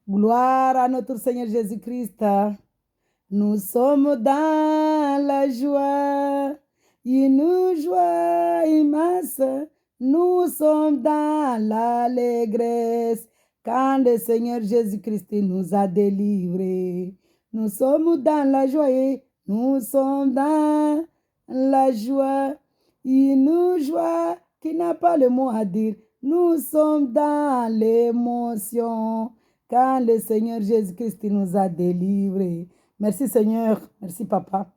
Gloire à notre Seigneur Jésus-Christ. Nous sommes dans la joie, une joie immense. Nous sommes dans l'allégresse quand le Seigneur Jésus-Christ nous a délivrés. Nous sommes dans la joie, nous sommes dans la joie, une joie qui n'a pas le mot à dire. Nous sommes dans l'émotion quand le Seigneur Jésus-Christ nous a délivrés. Merci Seigneur, merci Papa.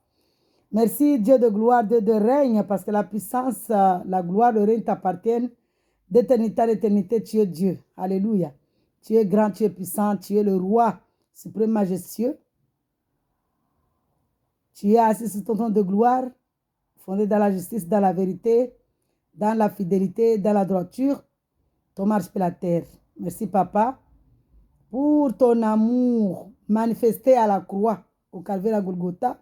Merci Dieu de gloire, Dieu de règne, parce que la puissance, la gloire, le règne t'appartiennent d'éternité à l'éternité. Tu es Dieu. Alléluia. Tu es grand, tu es puissant, tu es le roi suprême majestueux. Tu es assis sur ton trône de gloire, fondé dans la justice, dans la vérité, dans la fidélité, dans la droiture. Ton marche sur la terre. Merci Papa pour ton amour manifesté à la croix, au calvaire à Golgotha.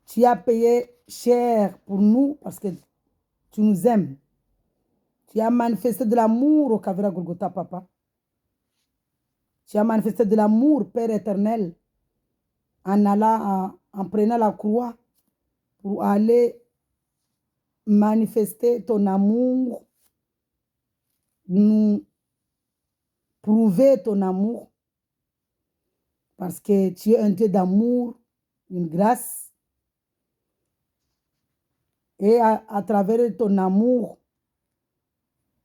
Tu as payé cher pour nous parce que tu nous aimes. Tu as manifesté de l'amour au calvaire à Golgotha, Papa. Tu as manifesté de l'amour, Père éternel, en prenant la croix pour aller manifester ton amour, nous prouver ton amour, parce que tu es un Dieu d'amour, une grâce. Et à travers ton amour,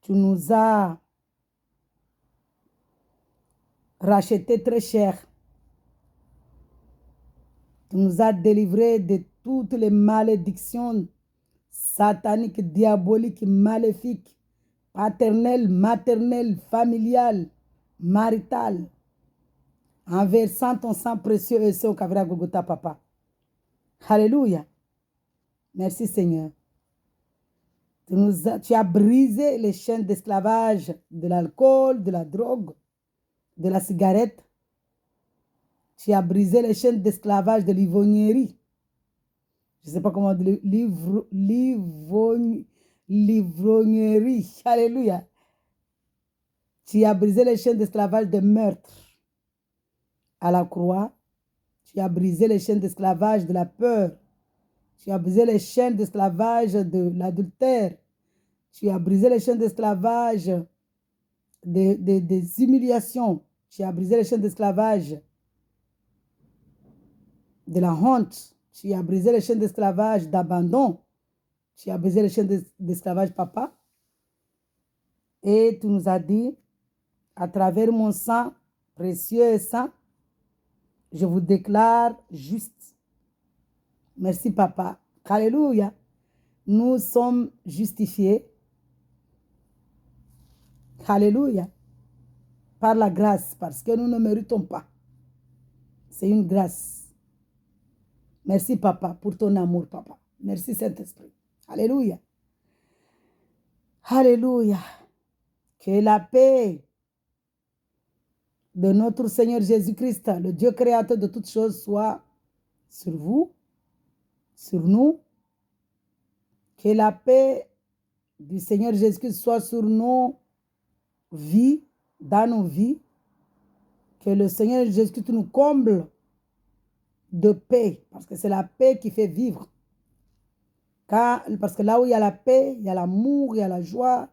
tu nous as racheté très cher. Tu nous as délivrés de toutes les malédictions sataniques, diaboliques, maléfiques, paternelles, maternelles, familiales, maritales, en versant ton sang précieux et son calvaire Golgotha, Papa. Alléluia. Merci Seigneur. Tu as brisé les chaînes d'esclavage de l'alcool, de la drogue, de la cigarette. Tu as brisé les chaînes d'esclavage de l'ivrognerie. Je ne sais pas comment dire, l'ivrognerie. Alléluia. Tu as brisé les chaînes d'esclavage de meurtre à la croix. Tu as brisé les chaînes d'esclavage de la peur. Tu as brisé les chaînes d'esclavage de l'adultère. Tu as brisé les chaînes d'esclavage des humiliations. Tu as brisé les chaînes d'esclavage de la honte. Tu as brisé les chaînes d'esclavage d'abandon. Tu as brisé les chaînes d'esclavage, Papa. Et tu nous as dit, à travers mon sang précieux et saint, je vous déclare juste. Merci, Papa. Alléluia. Nous sommes justifiés. Alléluia. Par la grâce, parce que nous ne méritons pas. C'est une grâce. Merci, Papa, pour ton amour, Papa. Merci, Saint-Esprit. Alléluia. Alléluia. Que la paix de notre Seigneur Jésus-Christ, le Dieu créateur de toutes choses, soit sur vous, sur nous. Que la paix du Seigneur Jésus-Christ soit sur nos vies, dans nos vies. Que le Seigneur Jésus-Christ nous comble de paix, parce que c'est la paix qui fait vivre. Parce que là où il y a la paix, il y a l'amour, il y a la joie.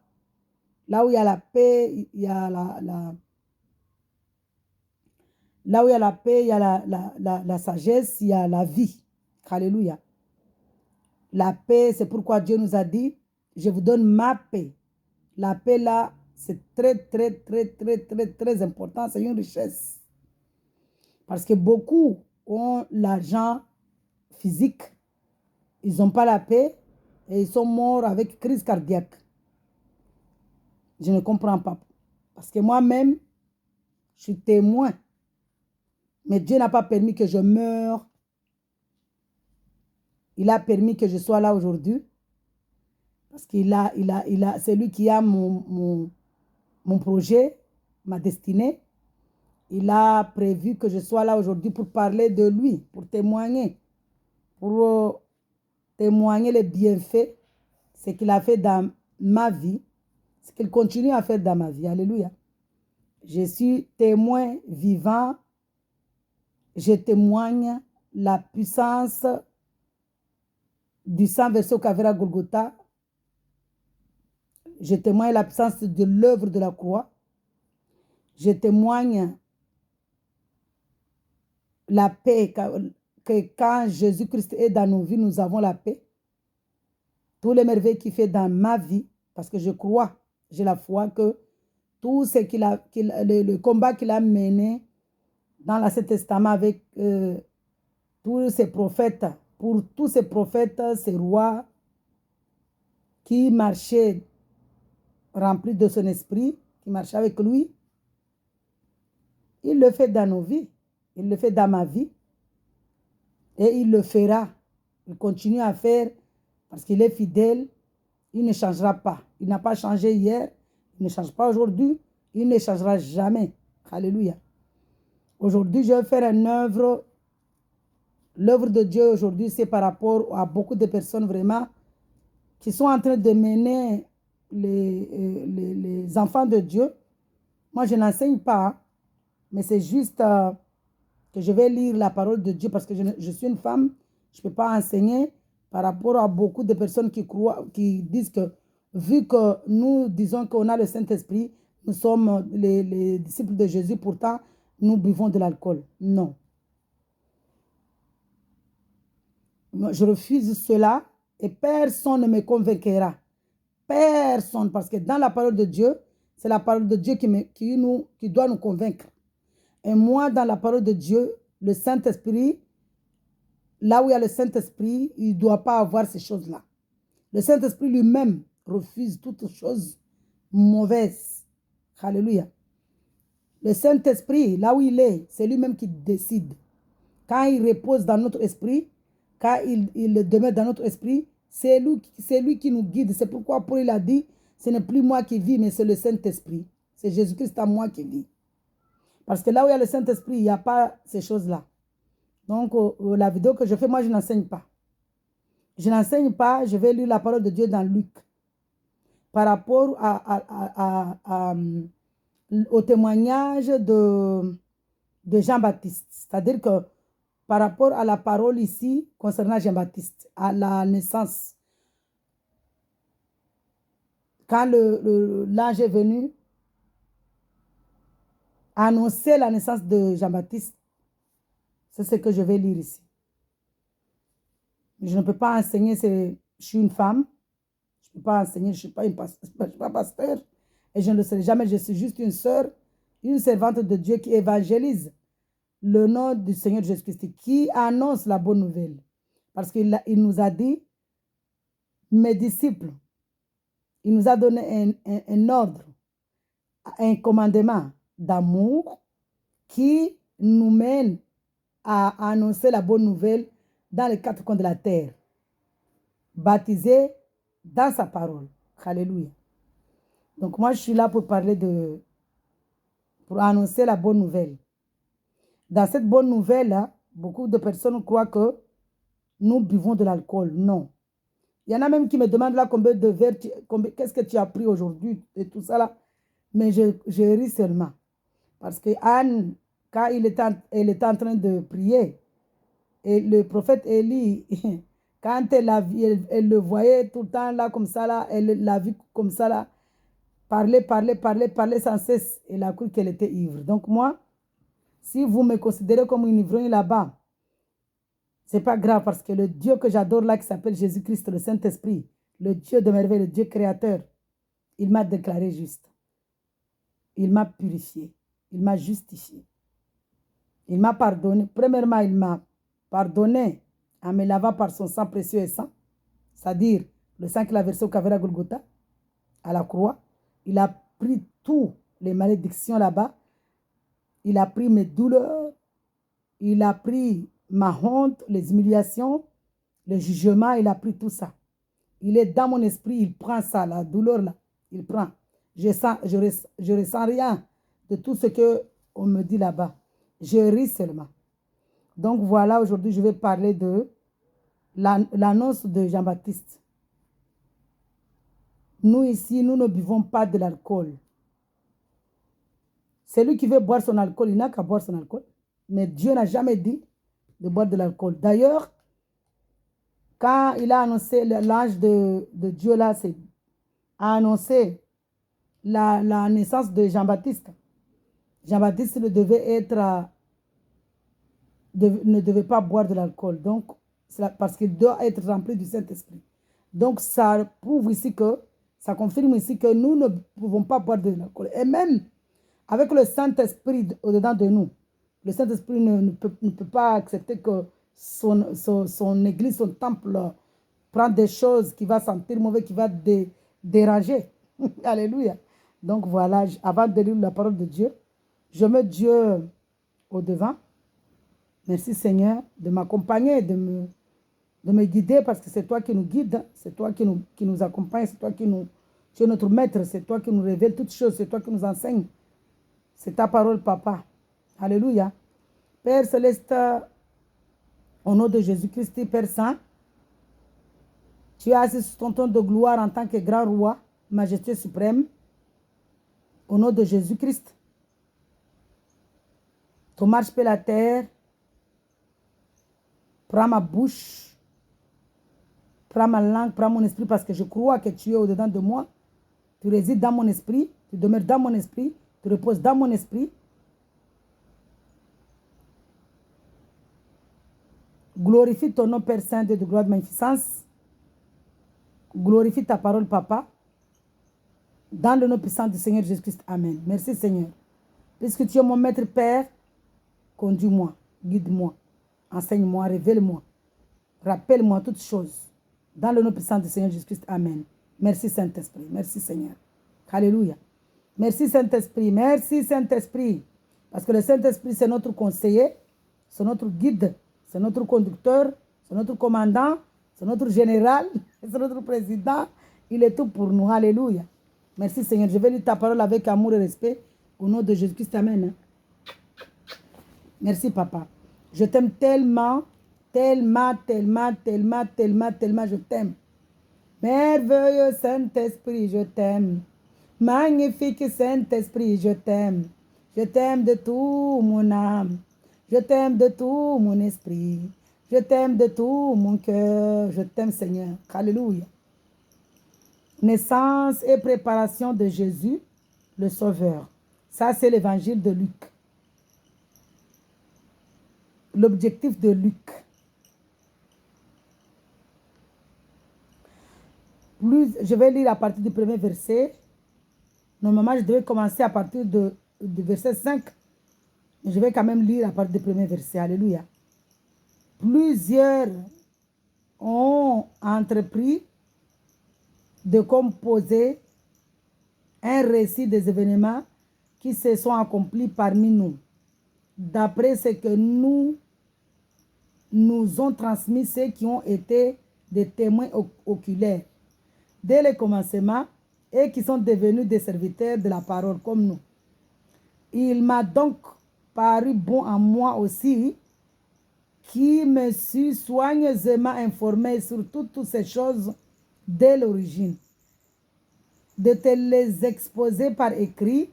Là où il y a la paix, il y a là où il y a la paix, il y a la sagesse, il y a la vie. Alléluia. La paix, c'est pourquoi Dieu nous a dit, je vous donne ma paix. La paix là, c'est très, très, très, très, très, très important. C'est une richesse. Parce que beaucoup ont l'argent physique, ils n'ont pas la paix et ils sont morts avec crise cardiaque. Je ne comprends pas. Parce que moi-même, je suis témoin. Mais Dieu n'a pas permis que je meure. Il a permis que je sois là aujourd'hui. Parce c'est lui qui a mon projet, ma destinée. Il a prévu que je sois là aujourd'hui pour parler de lui, pour témoigner les bienfaits, ce qu'il a fait dans ma vie, ce qu'il continue à faire dans ma vie. Alléluia. Je suis témoin vivant. Je témoigne la puissance du sang versé au Calvaire à Golgotha. Je témoigne la puissance de l'œuvre de la croix. Je témoigne la paix, que quand Jésus-Christ est dans nos vies, nous avons la paix. Tous les merveilles qu'il fait dans ma vie, parce que je crois, j'ai la foi que tout ce le combat qu'il a mené dans l'Ancien Testament avec tous ces prophètes, pour tous ces prophètes, ces rois qui marchaient remplis de son esprit, qui marchaient avec lui, il le fait dans nos vies, il le fait dans ma vie et il le fera. Il continue à faire parce qu'il est fidèle, il ne changera pas. Il n'a pas changé hier, il ne change pas aujourd'hui, il ne changera jamais. Alléluia. Aujourd'hui, je vais faire une œuvre. L'œuvre de Dieu aujourd'hui, c'est par rapport à beaucoup de personnes vraiment qui sont en train de mener les enfants de Dieu. Moi, je n'enseigne pas, mais c'est juste que je vais lire la parole de Dieu parce que je suis une femme. Je ne peux pas enseigner par rapport à beaucoup de personnes qui croient, qui disent que vu que nous disons qu'on a le Saint-Esprit, nous sommes les disciples de Jésus, pourtant nous buvons de l'alcool. Non. Je refuse cela et personne ne me convaincra. Personne, parce que dans la parole de Dieu, c'est la parole de Dieu qui doit nous convaincre. Et moi, dans la parole de Dieu, le Saint-Esprit, là où il y a le Saint-Esprit, il ne doit pas avoir ces choses-là. Le Saint-Esprit lui-même refuse toutes choses mauvaises. Alléluia. Le Saint-Esprit, là où il est, c'est lui-même qui décide. Quand il repose dans notre esprit, quand il demeure dans notre esprit, c'est lui qui nous guide. C'est pourquoi Paul il a dit, ce n'est plus moi qui vis, mais c'est le Saint-Esprit. C'est Jésus-Christ en moi qui vit. Parce que là où il y a le Saint-Esprit, il n'y a pas ces choses-là. Donc, la vidéo que je fais, moi, je n'enseigne pas. Je n'enseigne pas, je vais lire la parole de Dieu dans Luc. Par rapport au témoignage de Jean-Baptiste. C'est-à-dire que par rapport à la parole ici concernant Jean-Baptiste, à la naissance. Quand l'ange est venu annoncer la naissance de Jean-Baptiste, c'est ce que je vais lire ici. Je ne peux pas enseigner, je suis une femme, je ne peux pas enseigner, je ne suis pas pasteur, et je ne le serai jamais, je suis juste une sœur, une servante de Dieu qui évangélise le nom du Seigneur Jésus-Christ, qui annonce la bonne nouvelle. Parce qu'il nous a dit, mes disciples, il nous a donné un ordre, un commandement d'amour qui nous mène à annoncer la bonne nouvelle dans les quatre coins de la terre, baptisés dans sa parole. Alléluia. Donc moi, je suis là pour parler pour annoncer la bonne nouvelle. Dans cette bonne nouvelle, beaucoup de personnes croient que nous buvons de l'alcool. Non. Il y en a même qui me demandent là combien de verres, qu'est-ce que tu as pris aujourd'hui et tout ça là. Mais je ris seulement. Parce que Anne, quand elle était en train de prier, et le prophète Élie, quand elle le voyait tout le temps là comme ça là, elle l'a vu comme ça là, parler sans cesse. Elle a cru qu'elle était ivre. Donc moi, si vous me considérez comme une ivrogne là-bas, c'est pas grave parce que le Dieu que j'adore là, qui s'appelle Jésus-Christ, le Saint-Esprit, le Dieu de merveille, le Dieu créateur, il m'a déclaré juste. Il m'a purifié. Il m'a justifié. Il m'a pardonné. Premièrement, il m'a pardonné en me lavant par son sang précieux et saint, c'est-à-dire le sang qu'il a versé au Calvaire à Golgotha, à la croix. Il a pris toutes les malédictions là-bas. Il a pris mes douleurs. Il a pris ma honte, les humiliations, le jugement. Il a pris tout ça. Il est dans mon esprit. Il prend ça, la douleur là. Il prend. Je ressens rien de tout ce qu'on me dit là-bas. Je ris seulement. Donc voilà, aujourd'hui, je vais parler de l'annonce de Jean-Baptiste. Nous ici, nous ne buvons pas de l'alcool. Celui qui veut boire son alcool, il n'a qu'à boire son alcool. Mais Dieu n'a jamais dit de boire de l'alcool. D'ailleurs, quand il a annoncé, l'ange de Dieu là, a annoncé la naissance de Jean-Baptiste. Jean-Baptiste ne devait pas boire de l'alcool. Donc, parce qu'il doit être rempli du Saint-Esprit. Donc, ça prouve ici ça confirme ici que nous ne pouvons pas boire de l'alcool. Et même avec le Saint-Esprit au-dedans de nous, le Saint-Esprit ne peut pas accepter que son église, son temple, prend des choses qui vont sentir mauvais, qui vont déranger. Alléluia. Donc voilà, avant de lire la parole de Dieu, je mets Dieu au devant. Merci Seigneur de m'accompagner, de me guider, parce que c'est toi qui nous guides, c'est toi qui nous accompagne, c'est toi tu es notre maître, c'est toi qui nous révèle toutes choses, c'est toi qui nous enseigne. C'est ta parole, Papa. Alléluia. Père Céleste, au nom de Jésus-Christ, Père Saint, tu es assis sur ton trône de gloire en tant que grand roi, majesté suprême. Au nom de Jésus-Christ, ton marche sur la terre, prends ma bouche, prends ma langue, prends mon esprit, parce que je crois que tu es au-dedans de moi. Tu résides dans mon esprit, tu demeures dans mon esprit, tu reposes dans mon esprit. Glorifie ton nom, Père Saint, de gloire de magnificence. Glorifie ta parole, Papa. Dans le nom puissant du Seigneur Jésus-Christ. Amen. Merci, Seigneur. Puisque tu es mon maître Père, conduis-moi, guide-moi, enseigne-moi, révèle-moi, rappelle-moi toutes choses. Dans le nom puissant du Seigneur Jésus-Christ. Amen. Merci, Saint-Esprit. Merci, Seigneur. Alléluia. Merci, Saint-Esprit. Merci, Saint-Esprit. Parce que le Saint-Esprit, c'est notre conseiller, c'est notre guide, c'est notre conducteur, c'est notre commandant, c'est notre général, c'est notre président. Il est tout pour nous. Alléluia. Merci Seigneur. Je vais lire ta parole avec amour et respect. Au nom de Jésus-Christ. Amen. Merci Papa. Je t'aime tellement, tellement, tellement, tellement, tellement, tellement. Je t'aime. Merveilleux Saint-Esprit, je t'aime. Magnifique Saint-Esprit, je t'aime. Je t'aime de tout mon âme. Je t'aime de tout mon esprit. Je t'aime de tout mon cœur. Je t'aime Seigneur. Alléluia. Naissance et préparation de Jésus, le Sauveur. Ça, c'est l'évangile de Luc. L'objectif de Luc. Je vais lire à partir du premier verset. Normalement, je devais commencer à partir du verset 5. Mais je vais quand même lire à partir du premier verset. Alléluia. Plusieurs ont entrepris de composer un récit des événements qui se sont accomplis parmi nous, d'après ce que nous ont transmis ceux qui ont été des témoins oculaires dès le commencement et qui sont devenus des serviteurs de la parole comme nous. Il m'a donc paru bon à moi aussi, qui me suis soigneusement informé sur toutes ces choses dès l'origine, de te les exposer par écrit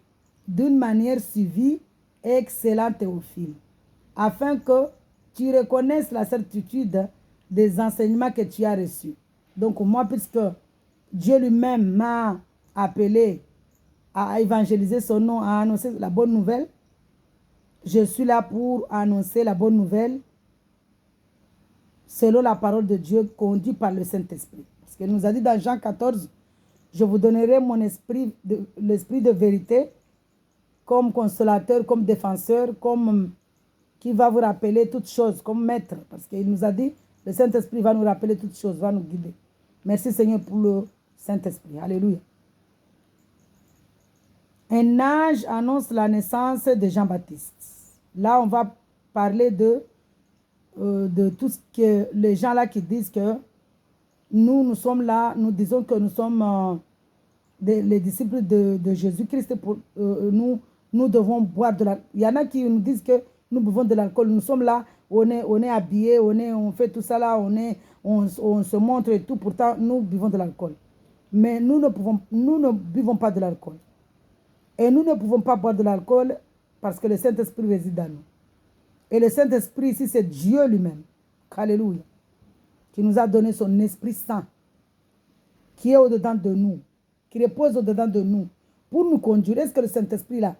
d'une manière suivie et excellente, Théophile, afin que tu reconnaisses la certitude des enseignements que tu as reçus. Donc moi, puisque Dieu lui-même m'a appelé à évangéliser son nom, à annoncer la bonne nouvelle, je suis là pour annoncer la bonne nouvelle selon la parole de Dieu, conduit par le Saint-Esprit. Parce qu'il nous a dit dans Jean 14, je vous donnerai mon esprit, l'esprit de vérité, comme consolateur, comme défenseur, comme qui va vous rappeler toutes choses, comme maître. Parce qu'il nous a dit, le Saint-Esprit va nous rappeler toutes choses, va nous guider. Merci Seigneur pour le Saint-Esprit. Alléluia. Un ange annonce la naissance de Jean-Baptiste. Là, on va parler de tout ce que les gens là qui disent que nous sommes là, nous disons que nous sommes les disciples de Jésus-Christ. Nous devons boire de l'alcool. Il y en a qui nous disent que nous buvons de l'alcool. Nous sommes là, on est habillés, on fait tout ça là, on se montre et tout. Pourtant, nous buvons de l'alcool. Mais nous ne buvons pas de l'alcool. Et nous ne pouvons pas boire de l'alcool parce que le Saint-Esprit réside en nous. Et le Saint-Esprit ici, c'est Dieu lui-même. Alléluia. Qui nous a donné son Esprit Saint, qui est au-dedans de nous, qui repose au-dedans de nous, pour nous conduire. Est-ce que le Saint-Esprit là,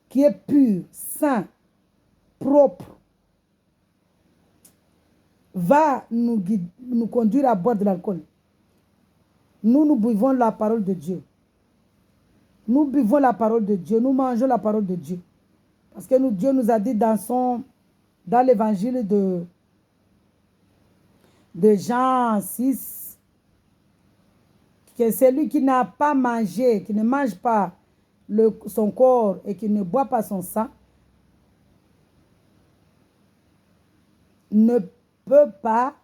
qui est pur, saint, propre, va nous conduire à boire de l'alcool? Nous buvons la parole de Dieu. Nous buvons la parole de Dieu. Nous mangeons la parole de Dieu. Parce que Dieu nous a dit dans l'évangile de Jean 6, que celui qui n'a pas mangé, qui ne mange pas son corps et qui ne boit pas son sang, ne peut pas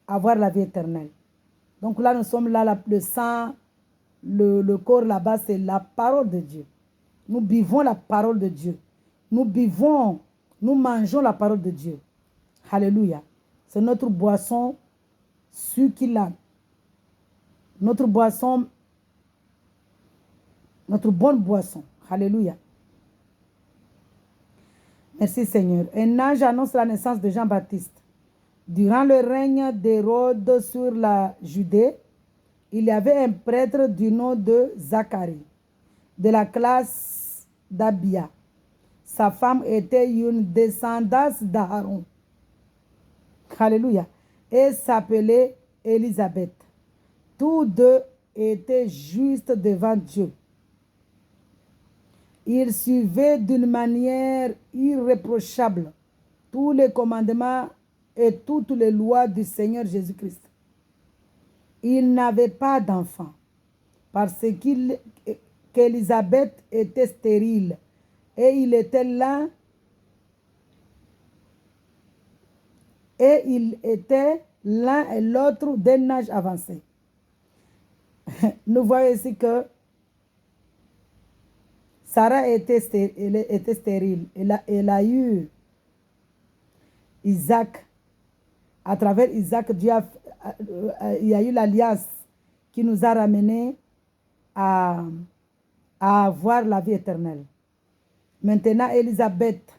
avoir la vie éternelle. Donc là, nous sommes là, le sang, le corps là-bas, c'est la parole de Dieu. Nous buvons la parole de Dieu. Nous mangeons la parole de Dieu. Alléluia. C'est notre boisson succulente. Notre boisson, notre bonne boisson. Alléluia. Merci Seigneur. Un ange annonce la naissance de Jean-Baptiste. Durant le règne d'Hérode sur la Judée, il y avait un prêtre du nom de Zacharie, de la classe d'Abia. Sa femme était une descendance d'Aaron. Alléluia. Et s'appelait Élisabeth. Tous deux étaient justes devant Dieu. Ils suivaient d'une manière irréprochable tous les commandements et toutes les lois du Seigneur Jésus-Christ. Ils n'avaient pas d'enfant parce qu'Élisabeth était stérile et il était là et ils étaient l'un et l'autre d'un âge avancé. Nous voyons ici que Sarah était stérile. Elle a eu Isaac. À travers Isaac, il y a eu l'alliance qui nous a ramenés à avoir la vie éternelle. Maintenant, Élisabeth,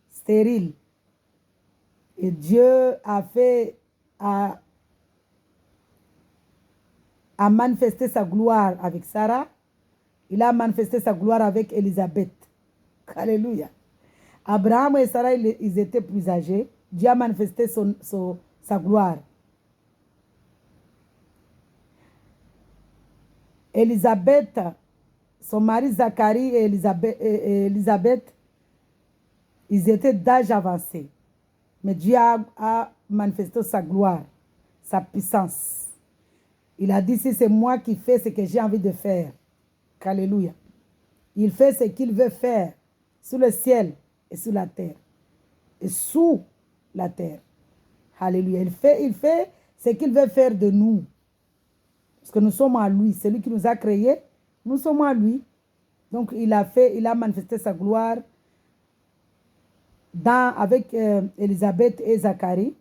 stérile. Et Dieu a manifesté sa gloire avec Sarah. Il a manifesté sa gloire avec Élisabeth. Alléluia. Abraham et Sarah, ils étaient plus âgés. Dieu a manifesté sa gloire. Élisabeth, son mari Zacharie et Élisabeth, ils étaient d'âge avancé. Mais Dieu a manifesté sa gloire, sa puissance. Il a dit, si c'est moi qui fais ce que j'ai envie de faire. Alléluia. Il fait ce qu'il veut faire sur le ciel et sur la terre. Et sous la terre. Alléluia. Il fait ce qu'il veut faire de nous. Parce que nous sommes à lui. C'est lui qui nous a créés. Nous sommes à lui. Donc il a manifesté sa gloire avec Élisabeth et Zacharie.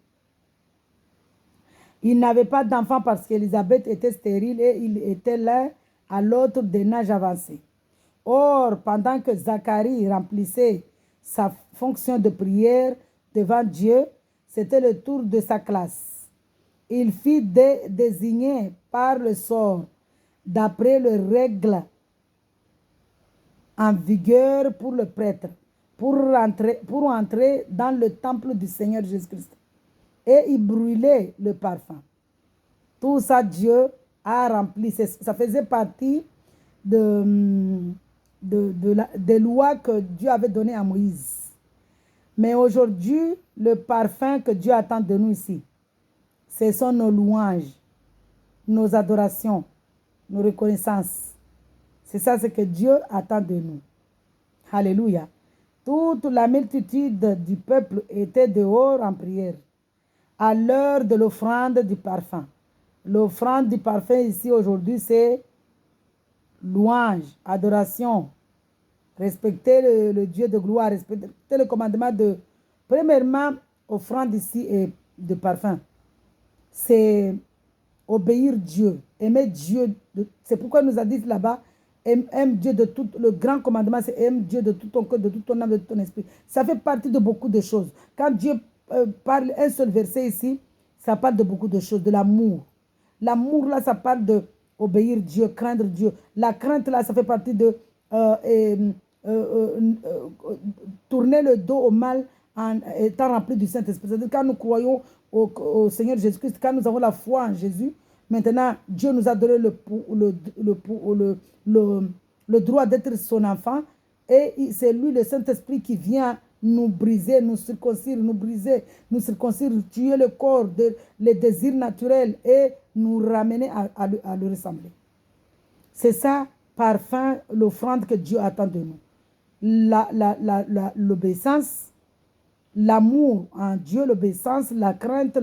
Il n'avait pas d'enfant parce qu'Élisabeth était stérile et il était l'un à l'autre d'un âge avancé. Or, pendant que Zacharie remplissait sa fonction de prière devant Dieu, c'était le tour de sa classe. Il fut désigné par le sort, d'après les règles en vigueur pour le prêtre, pour entrer dans le temple du Seigneur Jésus-Christ. Et il brûlait le parfum. Tout ça, Dieu a rempli. Ça faisait partie des lois que Dieu avait données à Moïse. Mais aujourd'hui, le parfum que Dieu attend de nous ici, ce sont nos louanges, nos adorations, nos reconnaissances. C'est ça ce que Dieu attend de nous. Alléluia. Toute la multitude du peuple était dehors en prière à l'heure de l'offrande du parfum. L'offrande du parfum ici aujourd'hui, c'est louange, adoration, respecter le Dieu de gloire, respecter le commandement de, premièrement, offrande ici et de parfum. C'est obéir Dieu, aimer Dieu. C'est pourquoi il nous a dit là-bas, Aime Dieu de tout. Le grand commandement, c'est aime Dieu de tout ton cœur, de tout ton âme, de tout ton esprit. Ça fait partie de beaucoup de choses. Quand Dieu parle un seul verset ici, ça parle de beaucoup de choses, de l'amour. L'amour, là, ça parle de obéir Dieu, craindre Dieu. La crainte, là, ça fait partie de tourner le dos au mal en étant rempli du Saint-Esprit. C'est-à-dire quand nous croyons au Seigneur Jésus-Christ, quand nous avons la foi en Jésus, maintenant, Dieu nous a donné le droit d'être son enfant. Et c'est lui, le Saint-Esprit, qui vient nous briser, nous circoncire, nous briser, nous circoncire, tuer le corps, les désirs naturels et nous ramener à lui ressembler. C'est ça, parfum, l'offrande que Dieu attend de nous. L'obéissance, l'amour en Dieu, l'obéissance, la crainte,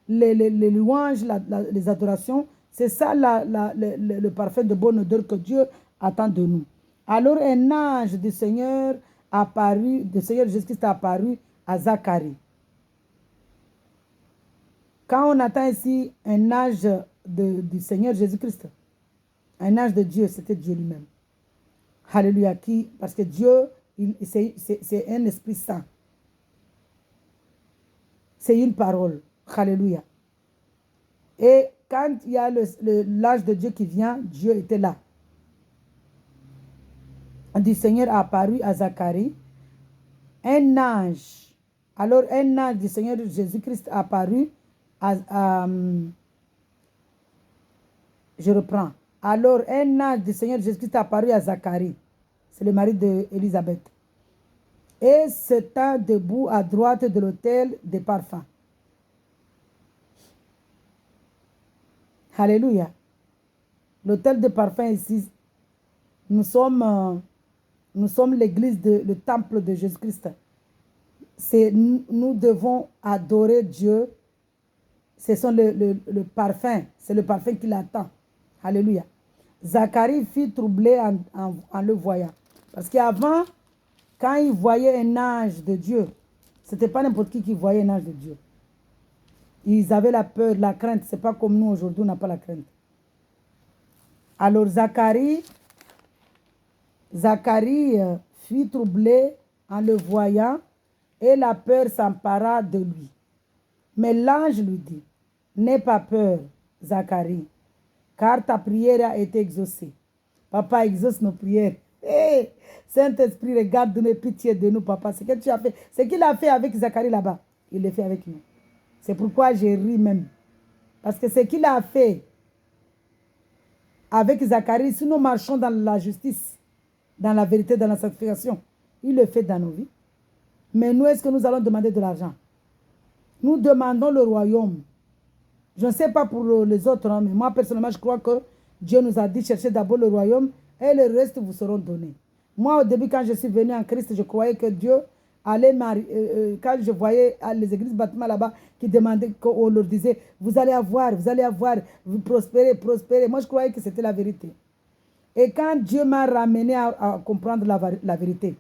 les louanges, les adorations, c'est ça le parfum de bonne odeur que Dieu attend de nous. Alors un ange du Seigneur apparu, du Seigneur Jésus-Christ a apparu à Zacharie. Quand on attend ici un ange du Seigneur Jésus-Christ, un ange de Dieu, c'était Dieu lui-même. Alléluia. Parce que Dieu, c'est un Esprit Saint. C'est une parole. Alléluia. Et quand il y a l'ange de Dieu qui vient, Dieu était là. Du Seigneur a apparu à Zacharie. Un ange. Alors un ange du Seigneur Jésus-Christ a apparu je reprends. Alors un ange du Seigneur Jésus-Christ a apparu à Zacharie. C'est le mari d'Élisabeth. Et se tint debout à droite de l'autel des parfums. Alléluia. L'autel des parfums ici, nous sommes l'église, le temple de Jésus-Christ. Nous devons adorer Dieu. Ce sont le parfum. C'est le parfum qui l'attend. Alléluia. Zacharie fut troublé en le voyant. Parce qu'avant, quand il voyait un ange de Dieu, ce n'était pas n'importe qui voyait un ange de Dieu. Ils avaient la peur, la crainte. Ce n'est pas comme nous aujourd'hui, on n'a pas la crainte. Alors Zacharie fut troublé en le voyant et la peur s'empara de lui. Mais l'ange lui dit, n'aie pas peur, Zacharie, car ta prière a été exaucée. Papa exauce nos prières. Hey, Saint-Esprit, regarde, donne pitié de nous, papa. Ce que tu as fait, ce qu'il a fait avec Zacharie là-bas, il le fait avec nous. C'est pourquoi j'ai ri même. Parce que ce qu'il a fait avec Zacharie, si nous marchons dans la justice, dans la vérité, dans la sanctification, il le fait dans nos vies. Mais nous, est-ce que nous allons demander de l'argent? Nous demandons le royaume. Je ne sais pas pour les autres, mais moi, personnellement, je crois que Dieu nous a dit, cherchez d'abord le royaume et le reste vous seront donnés. Moi, au début, quand je suis venu en Christ, je croyais que Dieu allait quand je voyais les églises bâtiments là-bas qui demandaient, qu'on leur disait, vous allez avoir, vous prospérez. Moi, je croyais que c'était la vérité. Et quand Dieu m'a ramené à comprendre la vérité,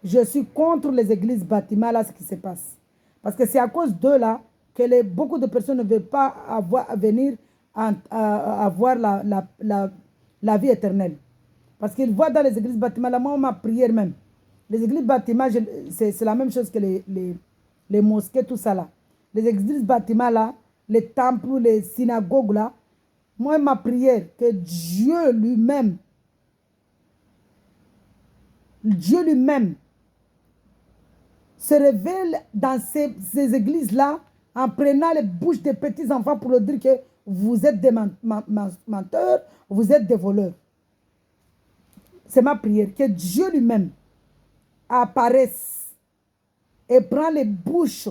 je suis contre les églises bâtiments là, ce qui se passe. Parce que c'est à cause d'eux là que beaucoup de personnes ne veulent pas venir avoir la vie éternelle. Parce qu'ils voient dans les églises bâtiments là, moi, ma prière même. Les églises bâtiments, c'est la même chose que les mosquées, tout ça là. Les églises bâtiments là, les temples, les synagogues là, moi, ma prière, que Dieu lui-même se révèle dans ces églises-là en prenant les bouches des petits-enfants pour leur dire que vous êtes des menteurs, vous êtes des voleurs. C'est ma prière, que Dieu lui-même apparaisse et prend les bouches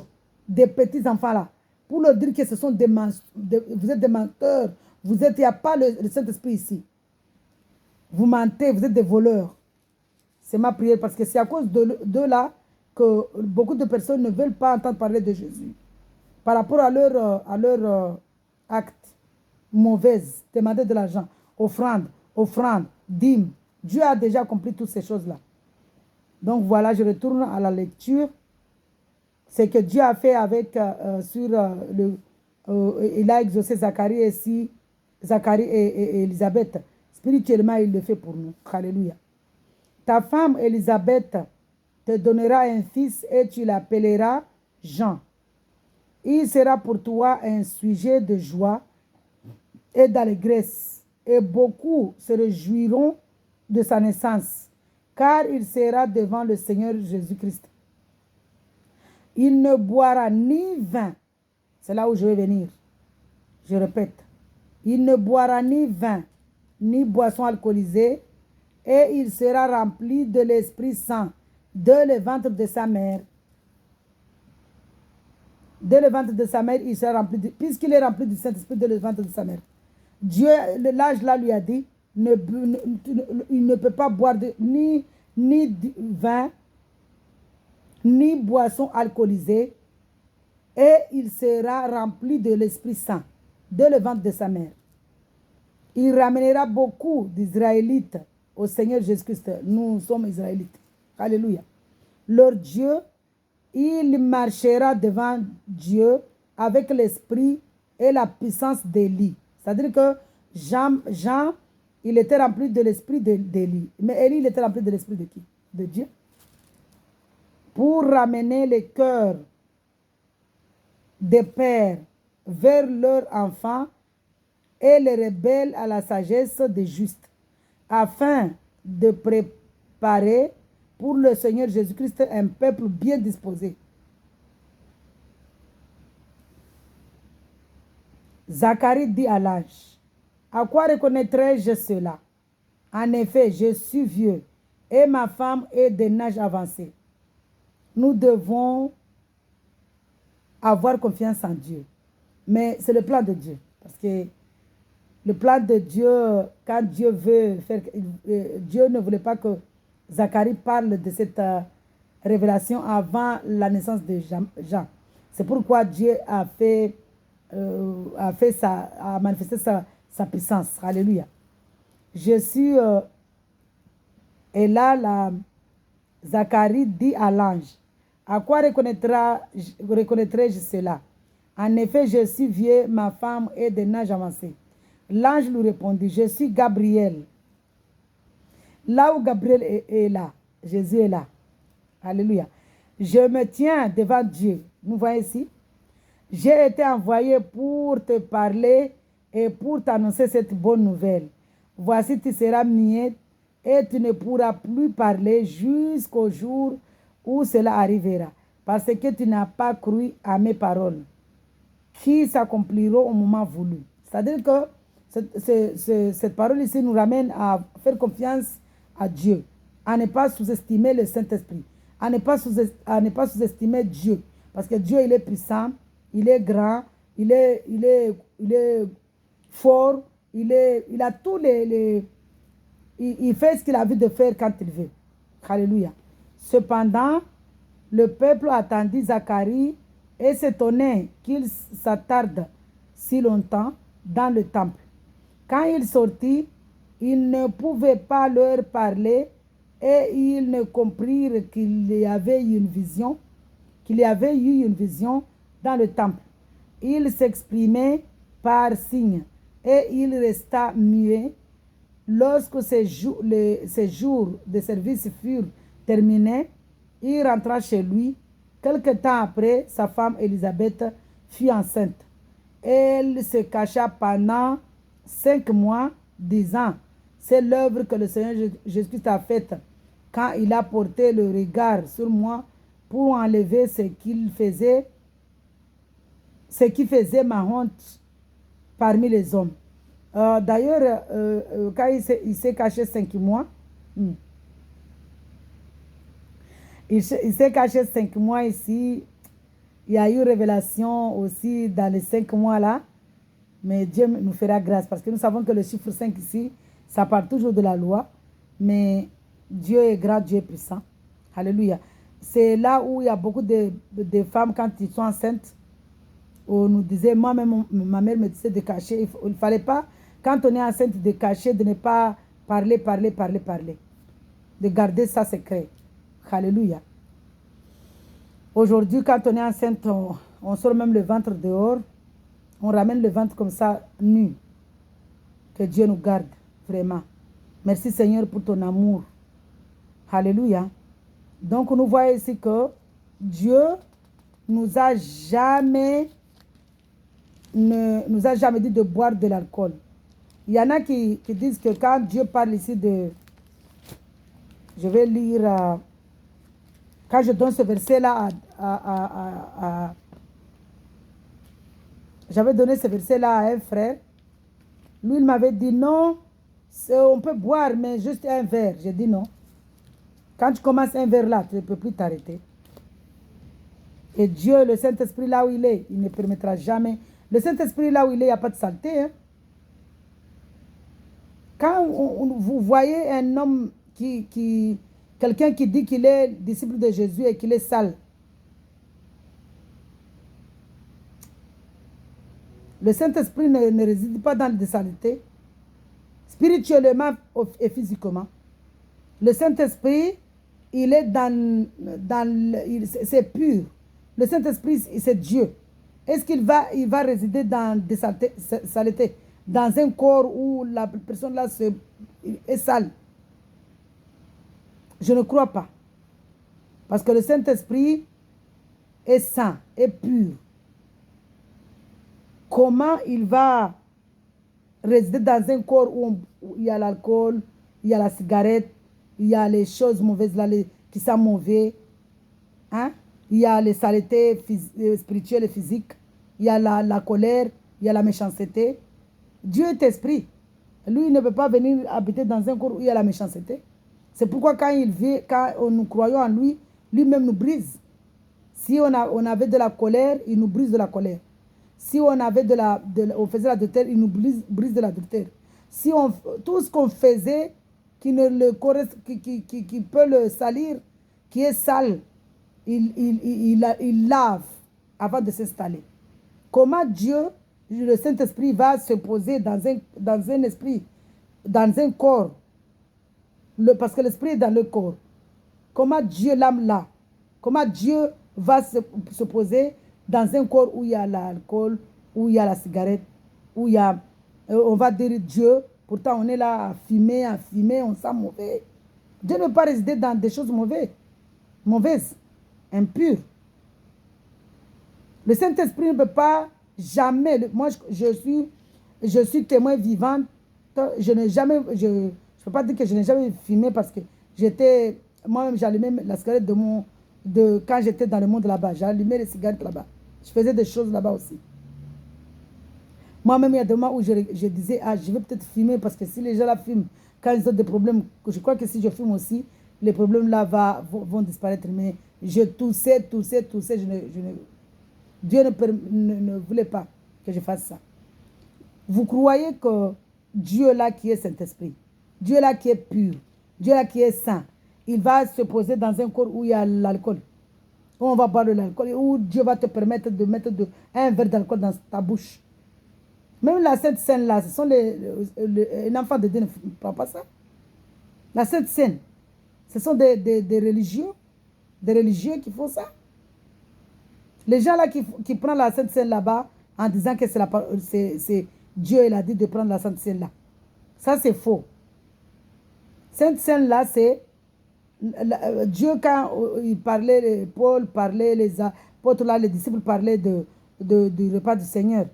des petits-enfants-là pour leur dire que ce sont vous êtes des menteurs, il n'y a pas le Saint-Esprit ici. Vous mentez, vous êtes des voleurs. C'est ma prière parce que c'est à cause de là que beaucoup de personnes ne veulent pas entendre parler de Jésus. Par rapport à leur acte mauvais, demander de l'argent, offrande, dîme. Dieu a déjà accompli toutes ces choses-là. Donc voilà, je retourne à la lecture. C'est que Dieu a fait il a exaucé Zacharie et Élisabeth. spirituellement, il le fait pour nous. Alléluia. Ta femme Élisabeth te donnera un fils et tu l'appelleras Jean. Il sera pour toi un sujet de joie et d'allégresse, et beaucoup se réjouiront de sa naissance, car il sera devant le Seigneur Jésus-Christ. Il ne boira ni vin, c'est là où je vais venir, je répète, il ne boira ni vin, ni boisson alcoolisée, et il sera rempli de l'Esprit Saint dès le ventre de sa mère. Dès le ventre de sa mère, il sera rempli, puisqu'il est rempli du Saint-Esprit dès le ventre de sa mère. Dieu, l'âge là lui a dit, il ne peut pas boire ni vin, ni boisson alcoolisée, et il sera rempli de l'Esprit Saint dès le ventre de sa mère. Il ramènera beaucoup d'Israélites au Seigneur Jésus-Christ. Nous sommes Israélites. Alléluia. Leur Dieu, il marchera devant Dieu avec l'esprit et la puissance d'Élie. C'est-à-dire que Jean, il était rempli de l'esprit d'Élie. Mais Élie, il était rempli de l'esprit de qui? De Dieu. Pour ramener les cœurs des pères vers leurs enfants et les rebelles à la sagesse des justes, afin de préparer pour le Seigneur Jésus-Christ un peuple bien disposé. Zacharie dit à l'ange, à quoi reconnaîtrai-je cela? En effet, je suis vieux et ma femme est d'un âge avancé. Nous devons avoir confiance en Dieu. Mais c'est le plan de Dieu. Parce que le plan de Dieu, quand Dieu veut faire... Dieu ne voulait pas que Zacharie parle de cette révélation avant la naissance de Jean. C'est pourquoi Dieu a manifesté sa puissance. Alléluia. Jésus et là, Zacharie dit à l'ange, à quoi reconnaîtrai-je cela? En effet, je suis vieux, ma femme est d'un âge avancé. L'ange lui répondit, je suis Gabriel. Là où Gabriel est là, Jésus est là. Alléluia. Je me tiens devant Dieu. Nous voyons ici. J'ai été envoyé pour te parler et pour t'annoncer cette bonne nouvelle. Voici, tu seras muet et tu ne pourras plus parler jusqu'au jour où cela arrivera, parce que tu n'as pas cru à mes paroles, qui s'accompliront au moment voulu. C'est-à-dire que cette parole ici nous ramène à faire confiance à Dieu, à ne pas sous-estimer le Saint-Esprit, à ne pas sous-estimer Dieu, parce que Dieu, il est puissant, il est grand, il est fort, il a tous il fait ce qu'il a envie de faire quand il veut. Alléluia. Cependant, le peuple attendit Zacharie et s'étonnait qu'il s'attarde si longtemps dans le temple. Quand il sortit, il ne pouvait pas leur parler et ils ne comprirent qu'il y avait eu une vision, dans le temple. Il s'exprimait par signes et il resta muet. Lorsque ses jours de service furent terminés, il rentra chez lui. Quelque temps après, sa femme Élisabeth fut enceinte. Elle se cacha pendant 5 mois, disant, c'est l'œuvre que le Seigneur Jésus-Christ a faite quand il a porté le regard sur moi pour enlever ce qui faisait ma honte parmi les hommes. D'ailleurs, quand il s'est caché 5 mois, il s'est caché 5 mois ici. Il y a eu révélation aussi dans les 5 mois là. Mais Dieu nous fera grâce parce que nous savons que le chiffre 5 ici, ça parle toujours de la loi. Mais Dieu est grand, Dieu est puissant. Alléluia. C'est là où il y a beaucoup de femmes quand ils sont enceintes. On nous disait, moi-même, ma mère me disait de cacher. Il ne fallait pas, quand on est enceinte, de cacher, de ne pas parler. De garder ça secret. Alléluia. Aujourd'hui, quand on est enceinte, on sort même le ventre dehors. On ramène le ventre comme ça, nu. Que Dieu nous garde, vraiment. Merci Seigneur pour ton amour. Alléluia. Donc nous voyons ici que Dieu nous a jamais dit de boire de l'alcool. Il y en a qui disent que quand Dieu parle ici de... Je vais lire... quand je donne ce verset-là j'avais donné ce verset-là à un frère. Lui, il m'avait dit non, on peut boire, mais juste un verre. J'ai dit non. Quand tu commences un verre là, tu ne peux plus t'arrêter. Et Dieu, le Saint-Esprit, là où il est, il ne permettra jamais. Le Saint-Esprit, là où il est, il n'y a pas de saleté. Hein? Quand vous voyez un homme quelqu'un qui dit qu'il est disciple de Jésus et qu'il est sale, le Saint-Esprit ne réside pas dans la saleté, spirituellement et physiquement. Le Saint-Esprit, il est c'est pur. Le Saint-Esprit, c'est Dieu. Est-ce qu'il va résider dans des saletés, dans un corps où la personne là est sale? Je ne crois pas. Parce que le Saint-Esprit est saint, est pur. Comment il va résider dans un corps où il y a l'alcool, il y a la cigarette, il y a les choses mauvaises là, qui sont mauvais, hein? Il y a les saletés spirituelles et physiques, il y a la colère, il y a la méchanceté. Dieu est esprit. Lui, il ne peut pas venir habiter dans un corps où il y a la méchanceté. C'est pourquoi quand nous croyons en lui, lui-même nous brise. Si on avait de la colère, il nous brise de la colère. Si on avait on faisait l'adultère, il nous brise de l'adultère. Si tout ce qu'on faisait qui peut le salir, qui est sale, il lave avant de s'installer. Comment Dieu, le Saint-Esprit, va se poser dans un esprit, dans un corps, parce que l'esprit est dans le corps. Comment Dieu, l'âme là, comment Dieu va se poser dans un corps où il y a l'alcool, où il y a la cigarette, où il y a, on va dire Dieu, pourtant on est là à fumer, on sent mauvais. Dieu ne peut pas résider dans des choses mauvaises, impures. Le Saint-Esprit ne peut pas jamais, moi je suis témoin vivant, je ne peux pas dire que je n'ai jamais fumé parce que moi-même j'allumais la cigarette quand j'étais dans le monde là-bas, j'allumais les cigarettes là-bas. Je faisais des choses là-bas aussi. Moi-même, il y a des moments où je disais, je vais peut-être fumer parce que si les gens là fument, quand ils ont des problèmes, je crois que si je fume aussi, les problèmes là vont disparaître. Mais je toussais. Dieu ne voulait pas que je fasse ça. Vous croyez que Dieu là qui est Saint-Esprit, Dieu là qui est pur, Dieu là qui est saint, il va se poser dans un corps où il y a l'alcool, où on va boire de l'alcool, où Dieu va te permettre de mettre un verre d'alcool dans ta bouche. Même la Sainte Seine là, ce sont un enfant de Dieu ne prend pas ça. La Sainte Seine, ce sont des religieux qui font ça. Les gens là qui prennent la Sainte Seine là-bas en disant que c'est Dieu, il a dit de prendre la Sainte Seine là. Ça c'est faux. Sainte Seine là, c'est Dieu quand il parlait, Paul parlait, les apôtres là, les disciples parlaient du repas du Seigneur.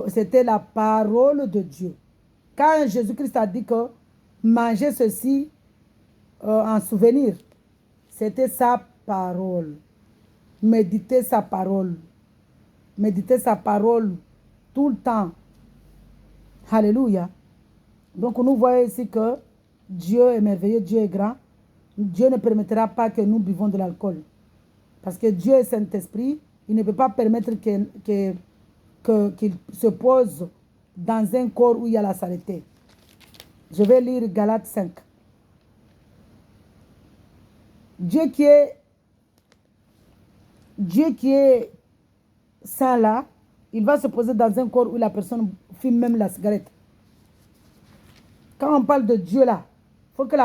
C'était la parole de Dieu. Quand Jésus-Christ a dit que manger ceci en souvenir, c'était sa parole. Méditer sa parole. Méditer sa parole tout le temps. Alléluia. Donc nous voyons ici que Dieu est merveilleux, Dieu est grand. Dieu ne permettra pas que nous buvons de l'alcool. Parce que Dieu est Saint-Esprit. Il ne peut pas permettre qu'il se pose dans un corps où il y a la saleté. Je vais lire Galates 5. Dieu qui est saint là, il va se poser dans un corps où la personne fume même la cigarette. Quand on parle de Dieu là, il faut que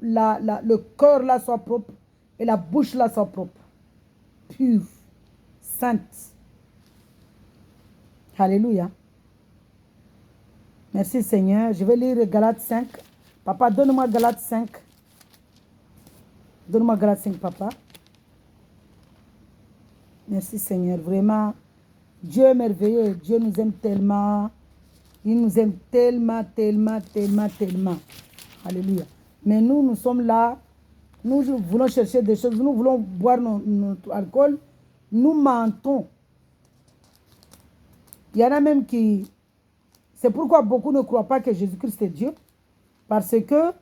le cœur là soit propre et la bouche là soit propre, pure, sainte. Alléluia. Merci Seigneur. Je vais lire Galates 5. Papa, donne-moi Galates 5. Donne-moi Galates 5, papa. Merci Seigneur, vraiment. Dieu est merveilleux. Dieu nous aime tellement. Il nous aime tellement, tellement, tellement, tellement. Alléluia. Mais nous sommes là. Nous voulons chercher des choses. Nous voulons boire notre alcool. Nous mentons. Il y en a même qui... C'est pourquoi beaucoup ne croient pas que Jésus-Christ est Dieu. Parce que,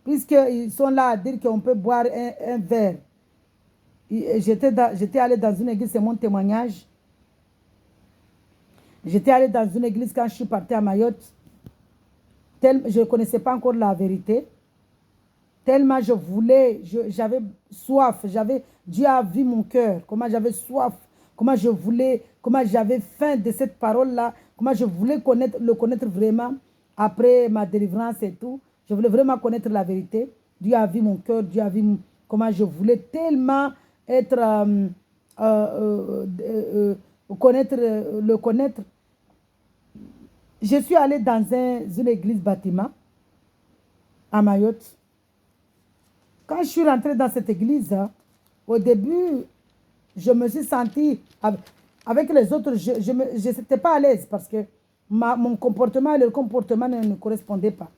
puisqu'ils sont là à dire qu'on peut boire un verre. J'étais allé dans une église, c'est mon témoignage. J'étais allé dans une église quand je suis partie à Mayotte. Je ne connaissais pas encore la vérité. Tellement je voulais, j'avais soif. Dieu a vu mon cœur, comment j'avais soif, comment je voulais, comment j'avais faim de cette parole-là, comment je voulais le connaître vraiment après ma délivrance et tout. Je voulais vraiment connaître la vérité. Dieu a vu mon cœur, Dieu a vu comment je voulais tellement être, le connaître. Je suis allée dans une église bâtiment à Mayotte. Quand je suis rentrée dans cette église, au début, je me suis sentie, avec les autres, je n'étais pas à l'aise parce que mon comportement et leur comportement ne correspondaient pas.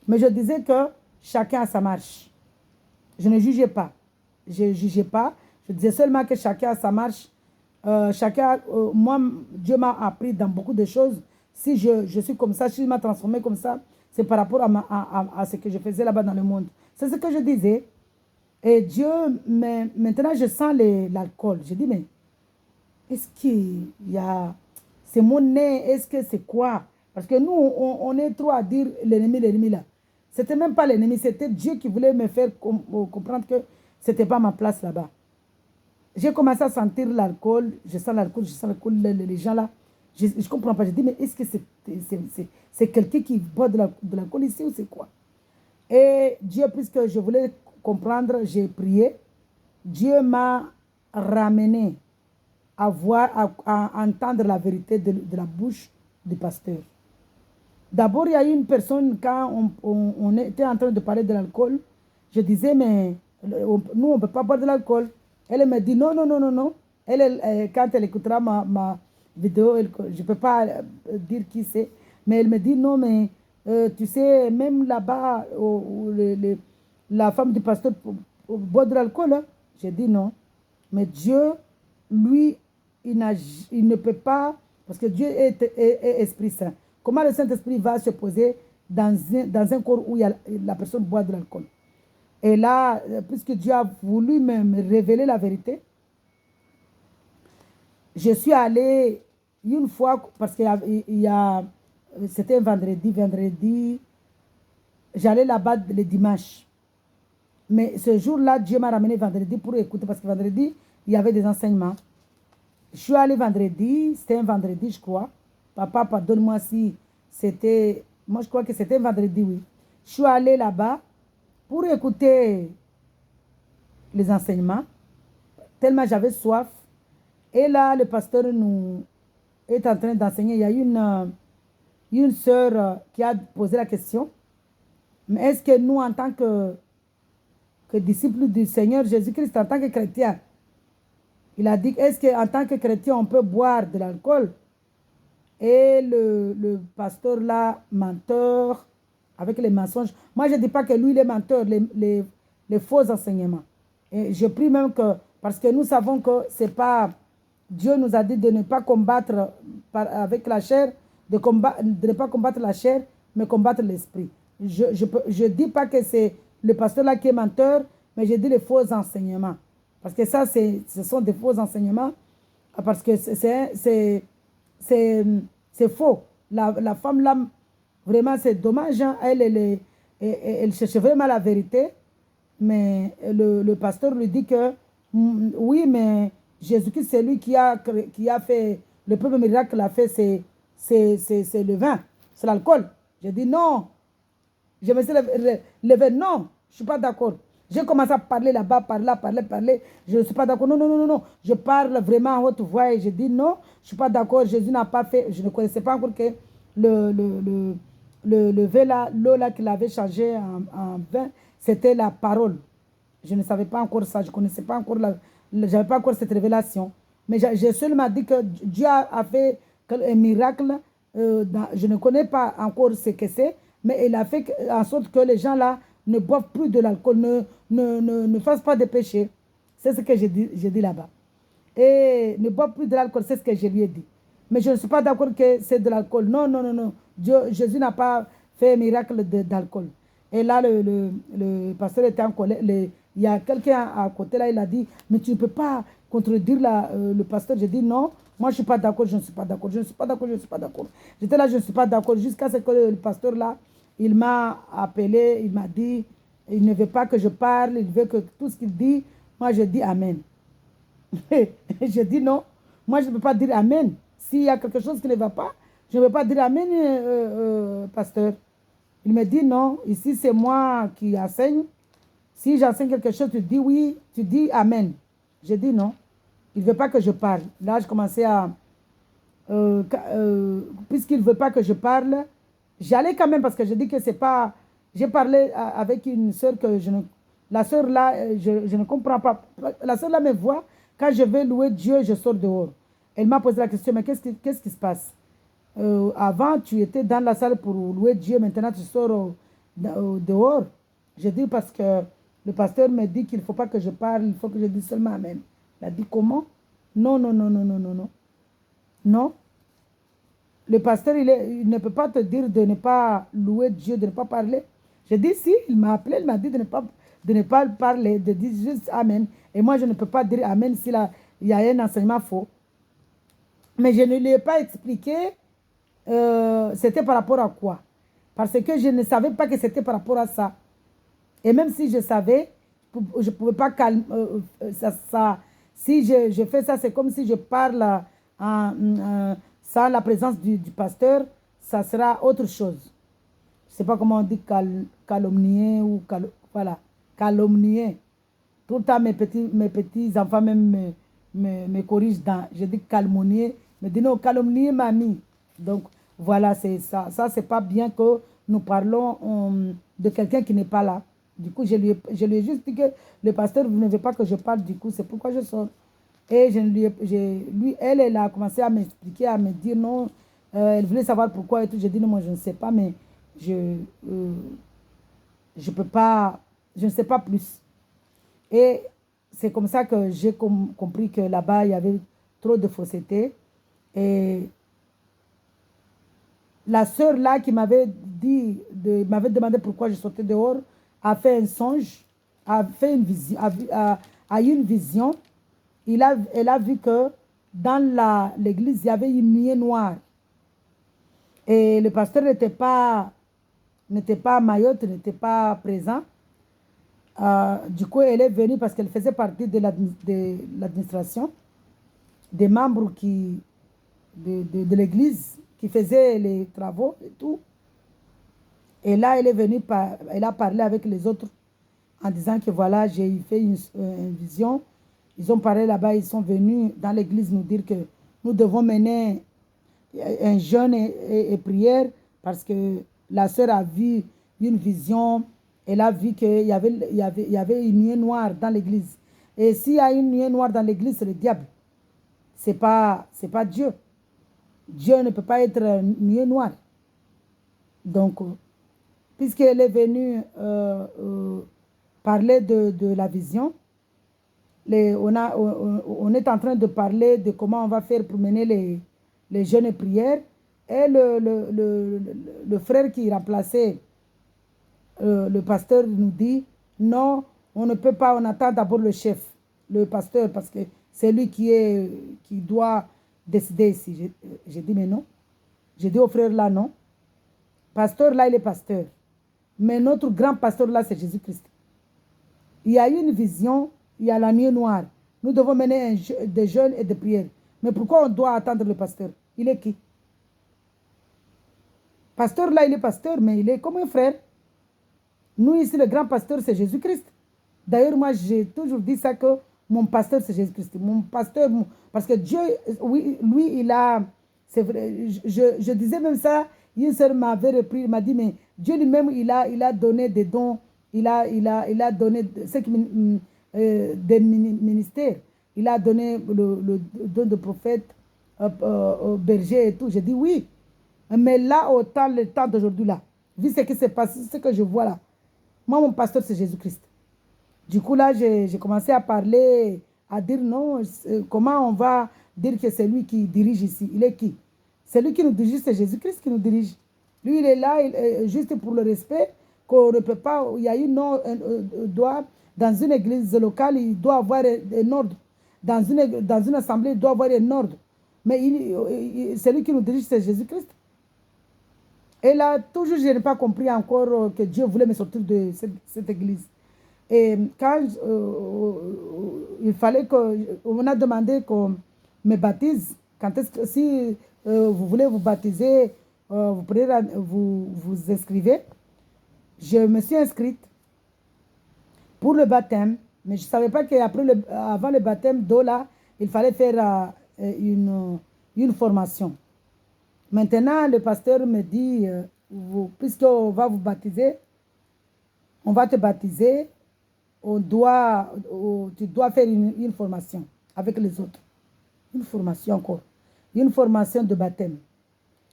Mais je disais que chacun a sa marche. Je ne jugeais pas. Je ne jugeais pas. Je disais seulement que chacun a sa marche. Moi, Dieu m'a appris dans beaucoup de choses. Si je suis comme ça, si je m'a transformé comme ça, c'est par rapport à ce que je faisais là-bas dans le monde. C'est ce que je disais. Et Dieu, maintenant je sens l'alcool. Je dis, mais est-ce qu'il y a... C'est mon nez, est-ce que c'est quoi? Parce que nous, on est trop à dire l'ennemi là. C'était même pas l'ennemi, c'était Dieu qui voulait me faire comprendre que c'était pas ma place là-bas. J'ai commencé à sentir l'alcool, je sens l'alcool, les gens là. Je ne comprends pas. Je dis, mais est-ce que c'est quelqu'un qui boit de l'alcool ici ou c'est quoi? Et Dieu, puisque je voulais comprendre, j'ai prié. Dieu m'a ramené à entendre la vérité de la bouche du pasteur. D'abord, il y a eu une personne, quand on était en train de parler de l'alcool, je disais, mais nous, on ne peut pas boire de l'alcool. Elle me dit, non, non, non, non, non. Quand elle écoutera ma vidéo, je ne peux pas dire qui c'est, mais elle me dit, non, mais tu sais, même là-bas, la femme du pasteur boit de l'alcool. Hein? J'ai dit non. Mais Dieu, lui, il ne peut pas, parce que Dieu est Esprit Saint. Comment le Saint-Esprit va se poser dans un corps où la personne boit de l'alcool? Et là, puisque Dieu a voulu me révéler la vérité, je suis allée une fois, parce qu'il y a c'était un vendredi, j'allais là-bas le dimanche. Mais ce jour-là, Dieu m'a ramené vendredi pour écouter, parce que vendredi, il y avait des enseignements. Je suis allée vendredi, c'était un vendredi, je crois. Papa, pardonne-moi si c'était... Moi, je crois que c'était un vendredi, oui. Je suis allée là-bas pour écouter les enseignements, tellement j'avais soif. Et là, le pasteur nous est en train d'enseigner. Il y a une sœur qui a posé la question. Mais est-ce que nous, en tant que disciples du Seigneur Jésus-Christ, en tant que chrétien, il a dit, est-ce qu'en tant que chrétien, on peut boire de l'alcool? Et le pasteur là, menteur, avec les mensonges. Moi, je ne dis pas que lui, il est menteur, les faux enseignements. Et je prie même que, parce que nous savons que c'est pas... Dieu nous a dit de ne pas combattre avec la chair, de ne pas combattre la chair, mais combattre l'esprit. Je ne dis pas que c'est le pasteur là qui est menteur, mais je dis les faux enseignements. Parce que ça, ce sont des faux enseignements, parce que c'est faux. La femme là, vraiment, c'est dommage. Hein? Elle cherche vraiment la vérité, mais le pasteur lui dit que oui, mais Jésus-Christ, c'est lui qui a fait, le premier miracle qu'il a fait, c'est le vin, c'est l'alcool. Je dis non. Je me suis levé, non, je ne suis pas d'accord. J'ai commencé à parler là-bas, parler. Je ne suis pas d'accord. Non, non, non, non, non. Je parle vraiment à haute voix et je dis non, je ne suis pas d'accord. Jésus n'a pas fait, je ne connaissais pas encore que le vin là, l'eau là qu'il avait changé en vin, c'était la parole. Je ne savais pas encore ça, je ne connaissais pas encore, j'avais pas encore cette révélation. Mais j'ai seulement dit que Dieu a fait un miracle. Je ne connais pas encore ce que c'est, mais il a fait en sorte que les gens là ne boivent plus de l'alcool, ne fassent pas de péché. C'est ce que j'ai dit là-bas. Et ne boivent plus de l'alcool, c'est ce que je lui ai dit. Mais je ne suis pas d'accord que c'est de l'alcool. Non, non, non, non. Jésus n'a pas fait un miracle d'alcool. Et là, le pasteur était en colère. Il y a quelqu'un à côté là, il a dit, mais tu ne peux pas contredire le pasteur. J'ai dit, non, moi je ne suis pas d'accord, je ne suis pas d'accord, je ne suis pas d'accord, je ne suis pas d'accord. J'étais là, je ne suis pas d'accord, jusqu'à ce que le pasteur là, il m'a appelé, il m'a dit, il ne veut pas que je parle, il veut que tout ce qu'il dit, moi je dis Amen. Je dis non, moi je ne peux pas dire Amen. S'il y a quelque chose qui ne va pas, je ne peux pas dire Amen, pasteur. Il me dit non, ici c'est moi qui enseigne. Si j'enseigne quelque chose, tu dis oui, tu dis Amen. Je dis non. Il ne veut pas que je parle. Là, je commençais à... puisqu'il ne veut pas que je parle, j'allais quand même parce que je dis que c'est pas... J'ai parlé avec une soeur que je ne... La soeur là, je ne comprends pas. La soeur là me voit. Quand je vais louer Dieu, je sors dehors. Elle m'a posé la question, mais qu'est-ce qui se passe? Avant, tu étais dans la salle pour louer Dieu, maintenant tu sors dehors. Je dis parce que le pasteur me dit qu'il ne faut pas que je parle, il faut que je dise seulement Amen. Il a dit comment? Non, non, non, non, non, non, non. Non. Le pasteur, il ne peut pas te dire de ne pas louer Dieu, de ne pas parler. Je dis si, il m'a appelé, il m'a dit de ne pas parler, de dire juste Amen. Et moi, je ne peux pas dire Amen s'il y a un enseignement faux. Mais je ne lui ai pas expliqué c'était par rapport à quoi. Parce que je ne savais pas que c'était par rapport à ça. Et même si je savais, je ne pouvais pas calmer ça. Si je fais ça, c'est comme si je parle sans la présence du pasteur, ça sera autre chose. Je ne sais pas comment on dit calomnier ou voilà, calomnier. Tout le temps, mes petits enfants même me corrigent je dis calomnier, me disent non, calomnier mamie. Donc, voilà, c'est ça. Ça, c'est pas bien que nous parlons de quelqu'un qui n'est pas là. Du coup, je lui ai juste dit que le pasteur ne veut pas que je parle, du coup, c'est pourquoi je sors. Et elle a commencé à m'expliquer, à me dire non, elle voulait savoir pourquoi et tout. J'ai dit non, moi je ne sais pas, mais je peux pas, je ne sais pas plus. Et c'est comme ça que j'ai compris que là-bas, il y avait trop de fausseté. Et la sœur là qui m'avait demandé pourquoi je sortais dehors, a fait un songe, a fait une vision, a eu une vision. Elle a vu que dans l'église, il y avait une nuée noire. Et le pasteur n'était pas à Mayotte, n'était pas présent. Du coup, elle est venue parce qu'elle faisait partie de l'administration, des membres de l'église qui faisaient les travaux et tout. Et là, elle est venue, elle a parlé avec les autres en disant que voilà, j'ai fait une vision. Ils ont parlé là-bas, ils sont venus dans l'église nous dire que nous devons mener un jeûne et prière parce que la sœur a vu une vision. Elle a vu qu'il y avait une nuée noire dans l'église. Et s'il y a une nuée noire dans l'église, c'est le diable. C'est pas Dieu. Dieu ne peut pas être une nuée noire. Donc, puisqu'elle est venue parler de la vision, on est en train de parler de comment on va faire pour mener les jeûnes et prières. Et le frère qui remplaçait le pasteur nous dit, non, on ne peut pas, on attend d'abord le chef, le pasteur, parce que c'est lui qui doit décider ici. J'ai dit, mais non. J'ai dit au frère là, non. Pasteur là, il est pasteur. Mais notre grand pasteur là, c'est Jésus-Christ. Il y a une vision, il y a la nuit noire. Nous devons mener des jeûnes et des prières. Mais pourquoi on doit attendre le pasteur? Il est qui? Pasteur là, il est pasteur, mais il est comme un frère. Nous ici, le grand pasteur, c'est Jésus-Christ. D'ailleurs, moi, j'ai toujours dit ça que mon pasteur, c'est Jésus-Christ. Mon pasteur, parce que Dieu, oui, lui, il a... C'est vrai, je disais même ça Une sœur m'avait repris, il m'a dit, mais Dieu lui-même, il a donné des dons, il a donné des ministères. Il a donné le don de prophète, berger et tout. J'ai dit oui. Mais là, le temps d'aujourd'hui, là, vu ce qui s'est passé, ce que je vois là, moi, mon pasteur, c'est Jésus-Christ. Du coup, là, j'ai commencé à parler, à dire non, comment on va dire que c'est lui qui dirige ici? Il est qui? C'est lui qui nous dirige, c'est Jésus-Christ qui nous dirige. Lui, il est là, juste pour le respect, qu'on ne peut pas, il y a une doit, dans une église locale, il doit avoir un ordre. Dans une assemblée, il doit avoir un ordre. Mais c'est lui qui nous dirige, c'est Jésus-Christ. Et là, toujours, je n'ai pas compris encore que Dieu voulait me sortir de cette église. Et quand il fallait on a demandé qu'on me baptise, quand est-ce que si vous voulez vous baptiser, vous inscrivez. Je me suis inscrite pour le baptême, mais je ne savais pas qu'avant le baptême d'eau là, il fallait faire une formation. Maintenant, le pasteur me dit, puisqu'on va vous baptiser, on va te baptiser, tu dois faire une formation avec les autres. Une formation encore. Une formation de baptême.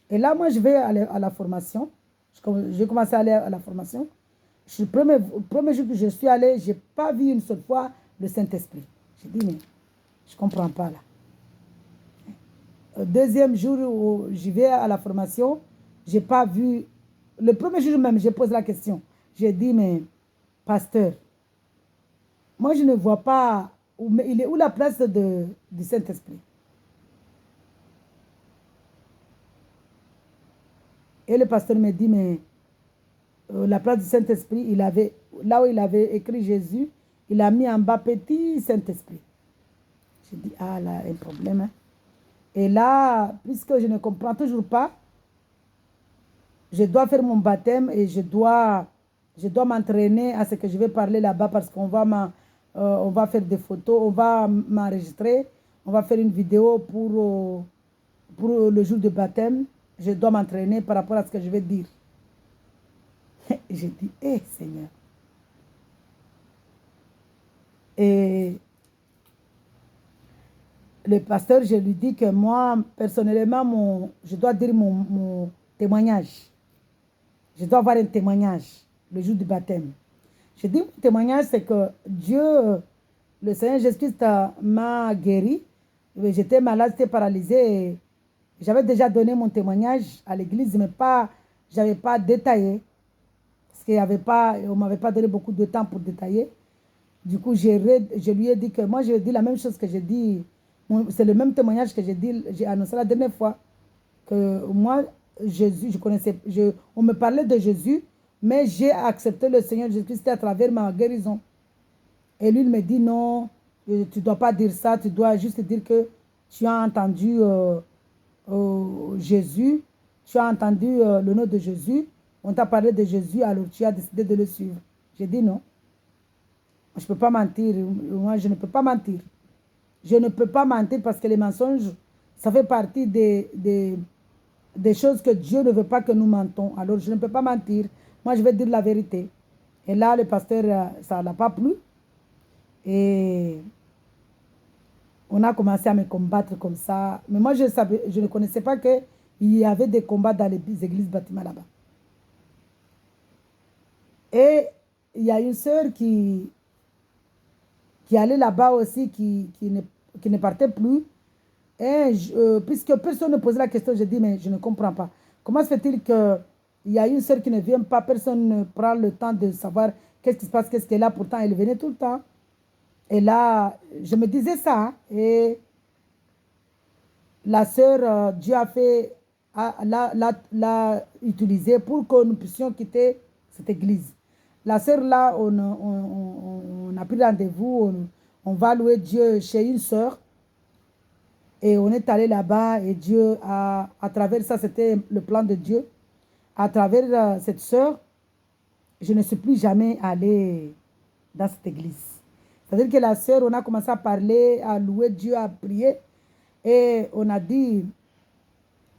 Et là, moi, je vais aller à la formation. J'ai commencé à aller à la formation. Le premier jour que je suis allé, je n'ai pas vu une seule fois le Saint-Esprit. J'ai dit, mais je ne comprends pas là. Deuxième jour où j'y vais à la formation, je n'ai pas vu. Le premier jour même, j'ai posé la question. J'ai dit, mais pasteur, moi je ne vois pas, il est où la place du Saint-Esprit? Et le pasteur me dit, mais la place du Saint-Esprit, là où il avait écrit Jésus, il a mis en bas petit Saint-Esprit. J'ai dit, ah là, un problème. Hein? Et là, puisque je ne comprends toujours pas, je dois faire mon baptême et je dois m'entraîner à ce que je vais parler là-bas parce qu'on va, on va faire des photos, on va m'enregistrer, on va faire une vidéo pour le jour du baptême. Je dois m'entraîner par rapport à ce que je vais dire. J'ai dit, hé Seigneur. Et le pasteur, je lui dis que moi, personnellement, je dois dire mon témoignage. Je dois avoir un témoignage le jour du baptême. Je dis, mon témoignage, c'est que Dieu, le Seigneur Jésus-Christ m'a guéri. J'étais malade, j'étais paralysé. J'avais déjà donné mon témoignage à l'église, mais je n'avais pas détaillé. Parce qu'on ne m'avait pas donné beaucoup de temps pour détailler. Du coup, je lui ai dit que moi, je dis la même chose que j'ai dit. C'est le même témoignage que j'ai annoncé la dernière fois. Que moi, Jésus, on me parlait de Jésus, mais j'ai accepté le Seigneur Jésus-Christ à travers ma guérison. Et lui, il me dit non, tu ne dois pas dire ça, tu dois juste dire que tu as entendu Jésus, tu as entendu le nom de Jésus, on t'a parlé de Jésus, alors tu as décidé de le suivre. J'ai dit non. Je ne peux pas mentir. Moi, je ne peux pas mentir. Je ne peux pas mentir parce que les mensonges, ça fait partie des choses que Dieu ne veut pas que nous mentons. Alors, je ne peux pas mentir. Moi, je vais dire la vérité. Et là, le pasteur, ça ne l'a pas plu. Et on a commencé à me combattre comme ça. Mais moi, je ne connaissais pas qu'il y avait des combats dans les églises bâtiments là-bas. Et il y a une sœur qui allait là-bas aussi, qui ne partait plus. Et puisque personne ne posait la question, j'ai dit, mais je ne comprends pas. Comment se fait-il qu'il y a une sœur qui ne vient pas, personne ne prend le temps de savoir qu'est-ce qui se passe, qu'est-ce qu'elle a. Pourtant, elle venait tout le temps. Et là, je me disais ça. Hein, et la sœur, Dieu a fait, l'a utilisée pour que nous puissions quitter cette église. La sœur, là, on a pris rendez-vous, on va louer Dieu chez une sœur. Et on est allé là-bas et Dieu, à travers ça, c'était le plan de Dieu. À travers cette sœur, je ne suis plus jamais allée dans cette église. C'est-à-dire que la sœur, on a commencé à parler, à louer Dieu, à prier. Et on a dit,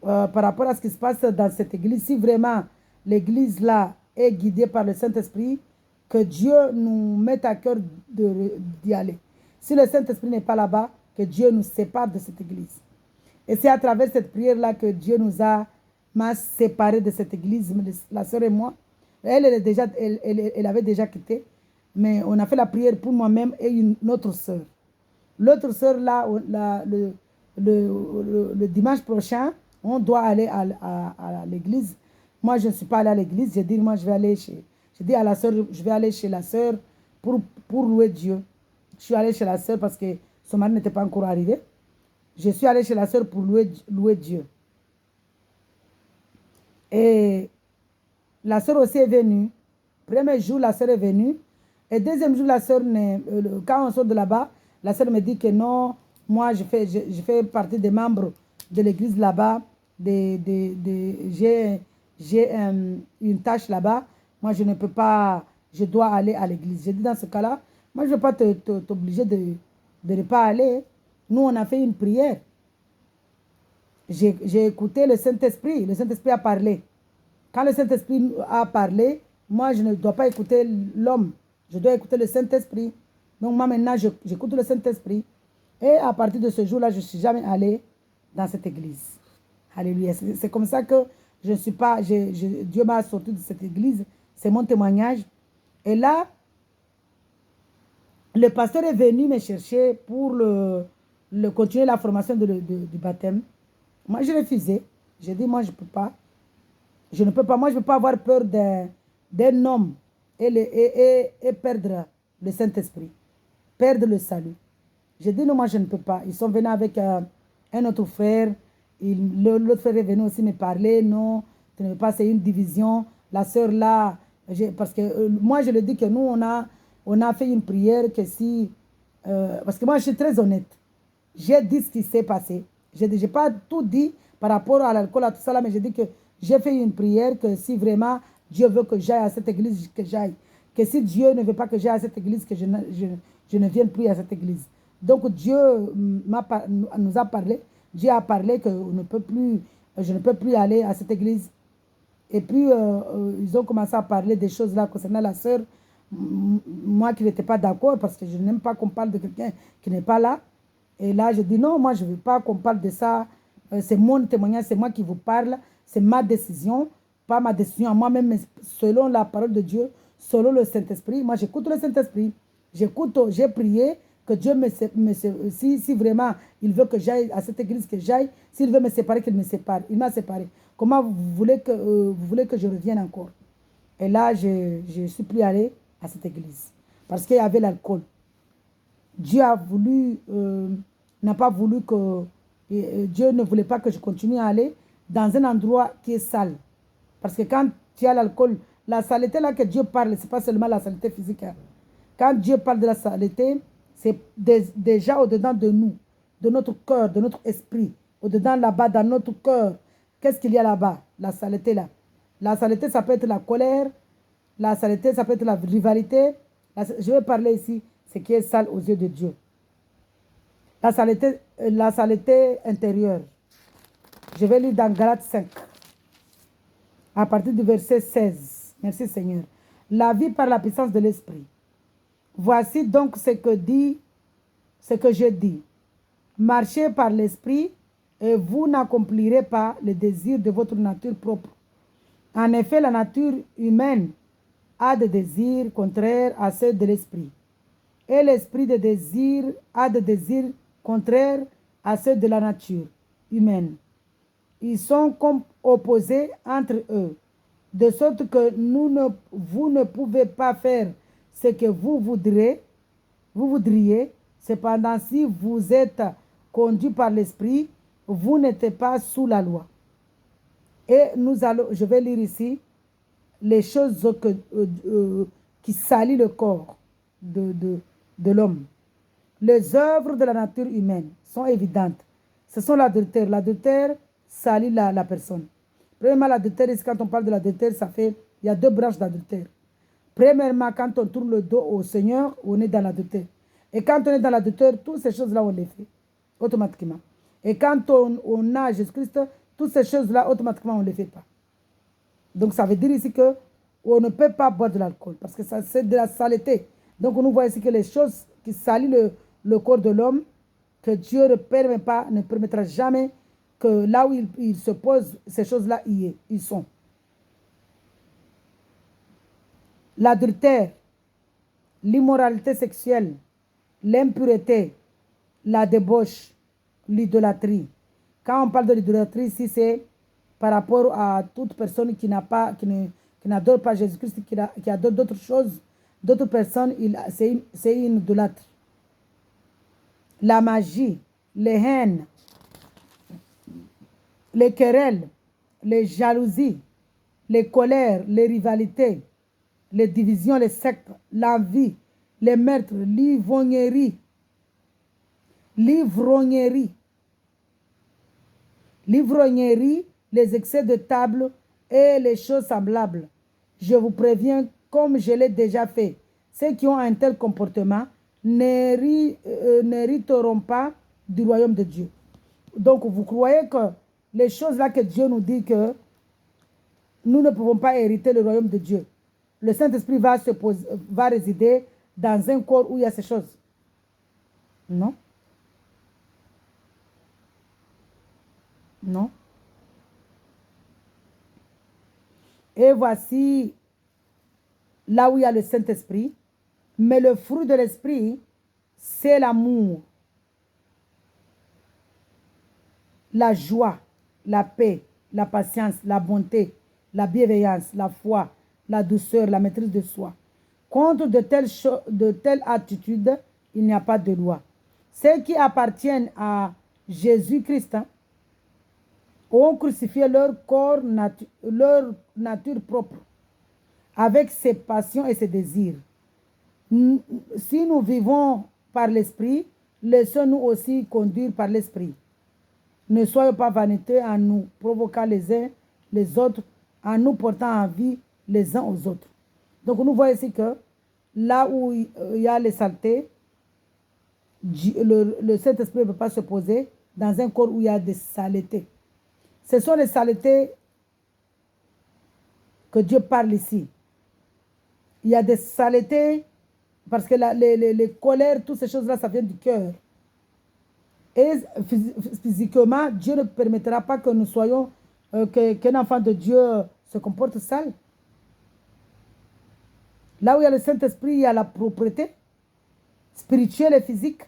par rapport à ce qui se passe dans cette église, si vraiment l'église là est guidée par le Saint-Esprit, que Dieu nous mette à cœur d'y aller. Si le Saint-Esprit n'est pas là-bas, que Dieu nous sépare de cette église. Et c'est à travers cette prière-là que Dieu m'a séparé de cette église, la sœur et moi. Elle avait déjà quitté, mais on a fait la prière pour moi-même et une autre sœur. L'autre sœur, là, le dimanche prochain, on doit aller à l'église. Moi, je ne suis pas allée à l'église. J'ai dit, moi, j'ai dit à la sœur, je vais aller chez la sœur pour louer Dieu. Je suis allée chez la sœur parce que son mari n'était pas encore arrivé. Je suis allée chez la sœur pour louer Dieu. Et la sœur aussi est venue. Premier jour, la sœur est venue. Et deuxième jour, la sœur, quand on sort de là-bas, la sœur me dit que non, moi, je fais partie des membres de l'église là-bas. J'ai une tâche là-bas. Moi, je ne peux pas, je dois aller à l'église. J'ai dit dans ce cas-là, moi, je ne vais pas t'obliger de ne pas aller. Nous, on a fait une prière. J'ai écouté le Saint-Esprit. Le Saint-Esprit a parlé. Quand le Saint-Esprit a parlé, moi, je ne dois pas écouter l'homme. Je dois écouter le Saint-Esprit. Donc, moi, maintenant, j'écoute le Saint-Esprit. Et à partir de ce jour-là, je ne suis jamais allée dans cette église. Alléluia. C'est comme ça que je ne suis pas... Dieu m'a sorti de cette église. C'est mon témoignage. Et là, le pasteur est venu me chercher pour continuer la formation du baptême. Moi, j'ai refusé. J'ai dit, moi, je ne peux pas. Je ne peux pas. Moi, je ne peux pas avoir peur d'un homme et perdre le Saint-Esprit. Perdre le salut. J'ai dit, non, moi, je ne peux pas. Ils sont venus avec un autre frère. L'autre frère est venu aussi me parler. Non, tu ne veux pas, c'est une division. La sœur là, parce que moi, je le dis que nous, on a fait une prière que si... parce que moi, je suis très honnête. J'ai dit ce qui s'est passé. Je n'ai pas tout dit par rapport à l'alcool, à tout ça là, mais j'ai dit que j'ai fait une prière que si vraiment Dieu veut que j'aille à cette église, que j'aille. Que si Dieu ne veut pas que j'aille à cette église, que je ne vienne plus à cette église. Donc Dieu nous a parlé. Dieu a parlé que je ne peux plus aller à cette église. Et puis, ils ont commencé à parler des choses là concernant la sœur. Moi qui n'étais pas d'accord parce que je n'aime pas qu'on parle de quelqu'un qui n'est pas là. Et là, je dis non, moi je ne veux pas qu'on parle de ça. C'est mon témoignage, c'est moi qui vous parle. C'est ma décision, pas ma décision à moi-même, mais selon la parole de Dieu, selon le Saint-Esprit. Moi, j'écoute le Saint-Esprit. J'ai prié que Dieu si vraiment il veut que j'aille à cette église, que j'aille. S'il veut me séparer, qu'il me sépare. Il m'a séparé. Comment vous voulez que je revienne encore? Et là, je ne suis plus allée à cette église. Parce qu'il y avait l'alcool. Dieu n'a pas voulu que... Dieu ne voulait pas que je continue à aller dans un endroit qui est sale. Parce que quand tu as l'alcool, la saleté là que Dieu parle, ce n'est pas seulement la saleté physique. Hein. Quand Dieu parle de la saleté, c'est déjà au-dedans de nous, de notre cœur, de notre esprit, au-dedans là-bas, dans notre cœur. Qu'est-ce qu'il y a là-bas? La saleté là. La saleté, ça peut être la colère. La saleté, ça peut être la rivalité. Je vais parler ici, ce qui est sale aux yeux de Dieu. La saleté intérieure. Je vais lire dans Galates 5, à partir du verset 16. Merci Seigneur. La vie par la puissance de l'esprit. Voici donc ce que je dis. Marchez par l'esprit et vous n'accomplirez pas les désirs de votre nature propre. En effet, la nature humaine a des désirs contraires à ceux de l'esprit. Et l'esprit de désir a des désirs contraires à ceux de la nature humaine. Ils sont comme opposés entre eux, de sorte que vous ne pouvez pas faire ce que vous voudriez. Cependant, si vous êtes conduit par l'esprit, vous n'êtes pas sous la loi. Et je vais lire ici les choses qui salissent le corps de l'homme. Les œuvres de la nature humaine sont évidentes. Ce sont l'adultère. L'adultère salit la personne. Premièrement, l'adultère, quand on parle de l'adultère, il y a deux branches d'adultère. Premièrement, quand on tourne le dos au Seigneur, on est dans l'adultère. Et quand on est dans l'adultère, toutes ces choses-là, on les fait automatiquement. Et quand on a Jésus-Christ toutes ces choses-là, automatiquement, on ne les fait pas. Donc, ça veut dire ici qu'on ne peut pas boire de l'alcool parce que ça, c'est de la saleté. Donc, on voit ici que les choses qui salissent le corps de l'homme, que Dieu ne permet pas, ne permettra jamais que là où il se pose, ces choses-là, ils sont. L'adultère, l'immoralité sexuelle, l'impureté, la débauche, l'idolâtrie. Quand on parle de l'idolâtrie, ici, c'est par rapport à toute personne qui n'adore pas Jésus-Christ, qui adore d'autres choses, d'autres personnes, c'est une idolâtre. La magie, les haines, les querelles, les jalousies, les colères, les rivalités, les divisions, les sectes, l'envie, les meurtres, l'ivrognerie, les excès de table et les choses semblables. Je vous préviens, comme je l'ai déjà fait, ceux qui ont un tel comportement n'hériteront pas du royaume de Dieu. Donc, vous croyez que les choses là que Dieu nous dit que nous ne pouvons pas hériter le royaume de Dieu. Le Saint-Esprit va résider dans un corps où il y a ces choses. Non. Non. Et voici là où il y a le Saint-Esprit. Mais le fruit de l'Esprit, c'est l'amour, la joie, la paix, la patience, la bonté, la bienveillance, la foi, la douceur, la maîtrise de soi. Contre de telles attitudes, il n'y a pas de loi. Ceux qui appartiennent à Jésus-Christ ont crucifié leur corps, leur nature propre, avec ses passions et ses désirs. Si nous vivons par l'Esprit, laissons-nous aussi conduire par l'Esprit. Ne soyons pas vaniteux en nous provoquant les uns les autres, en nous portant envie les uns aux autres. Donc nous voyons ici que là où il y a les saletés, le Saint-Esprit ne peut pas se poser dans un corps où il y a des saletés. Ce sont les saletés que Dieu parle ici. Il y a des saletés parce que les colères, toutes ces choses-là, ça vient du cœur. Et physiquement, Dieu ne permettra pas que nous soyons, qu'un enfant de Dieu se comporte sale. Là où il y a le Saint-Esprit, il y a la propreté spirituelle et physique.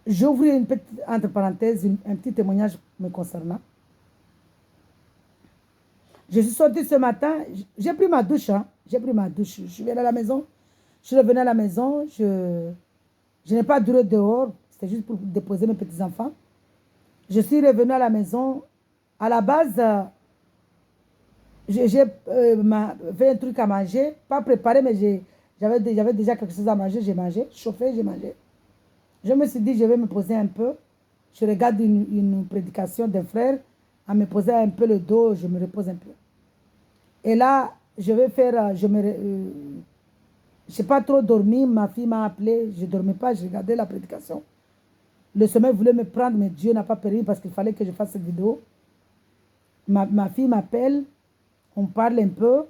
J'ouvre une petite, entre parenthèses, un petit témoignage me concernant. Je suis sortie ce matin, j'ai pris ma douche. J'ai pris ma douche. Je suis venue à la maison. Je suis revenue à la maison. Je n'ai pas duré dehors. C'était juste pour déposer mes petits-enfants. Je suis revenue à la maison. À la base, j'ai fait un truc à manger. Pas préparé, mais j'avais déjà quelque chose à manger. J'ai mangé. Chauffé, j'ai mangé. Je me suis dit, je vais me poser un peu. Je regarde une prédication d'un frère. À me poser un peu le dos, je me repose un peu. Et là, je vais faire, je n'ai pas trop dormi, ma fille m'a appelé, je ne dormais pas, je regardais la prédication. Le sommeil voulait me prendre, mais Dieu n'a pas permis parce qu'il fallait que je fasse cette vidéo. Ma fille m'appelle, on parle un peu,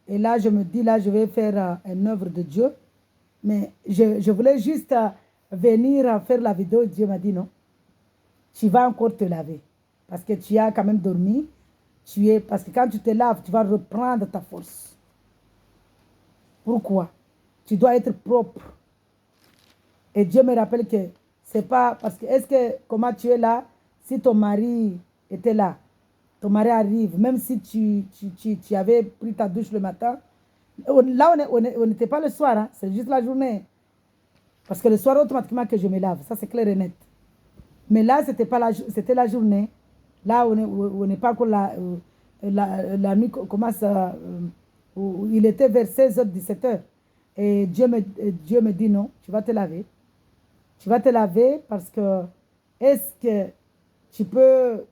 et là, je me dis, là, je vais faire une œuvre de Dieu. Mais je voulais juste venir faire la vidéo, Dieu m'a dit non, tu vas encore te laver. Parce que tu as quand même dormi. Parce que quand tu te laves, tu vas reprendre ta force. Pourquoi? Tu dois être propre. Et Dieu me rappelle que c'est pas parce que, est-ce que, comment tu es là, si ton mari était là, ton mari arrive, même si tu avais pris ta douche le matin, là, on n'était pas le soir, c'est juste la journée. Parce que le soir, automatiquement que je me lave, ça c'est clair et net. Mais là, c'était la journée. Là, on n'est pas encore la nuit commence, il était vers 16h, 17h. Et Dieu me dit non, tu vas te laver. Tu vas te laver parce que est-ce que tu peux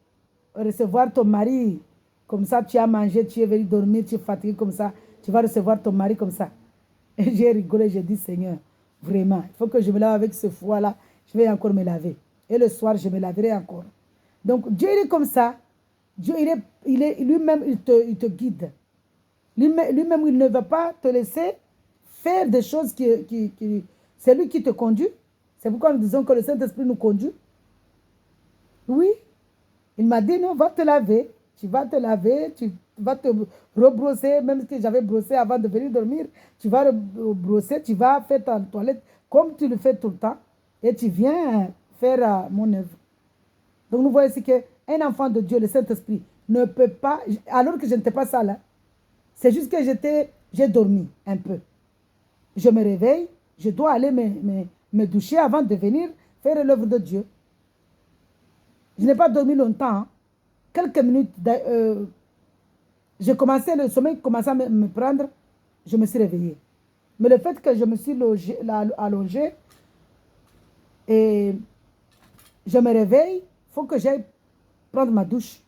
recevoir ton mari comme ça, tu as mangé, tu es venu dormir, tu es fatigué comme ça, tu vas recevoir ton mari comme ça. Et j'ai rigolé, j'ai dit Seigneur, vraiment, il faut que je me lave avec ce foie-là. je vais encore me laver. Et le soir, je me laverai encore. Donc, Dieu, il est comme ça. Dieu, lui-même, il te guide. Lui-même, il ne va pas te laisser faire des choses c'est lui qui te conduit. C'est pourquoi nous disons que le Saint-Esprit nous conduit. Oui, il m'a dit, non, va te laver. Tu vas te laver, tu vas te rebrosser, même si j'avais brossé avant de venir dormir, tu vas rebrosser, tu vas faire ta toilette comme tu le fais tout le temps et tu viens faire mon œuvre. Donc nous voyons ici qu'un enfant de Dieu, le Saint-Esprit, ne peut pas, alors que je n'étais pas sale, hein, c'est juste que j'ai dormi un peu. Je me réveille, je dois aller me doucher avant de venir faire l'œuvre de Dieu. Je n'ai pas dormi longtemps. Hein. Quelques minutes, le sommeil commençait à me prendre, je me suis réveillée. Mais le fait que je me suis allongée et je me réveille, il faut que j'aille prendre ma douche.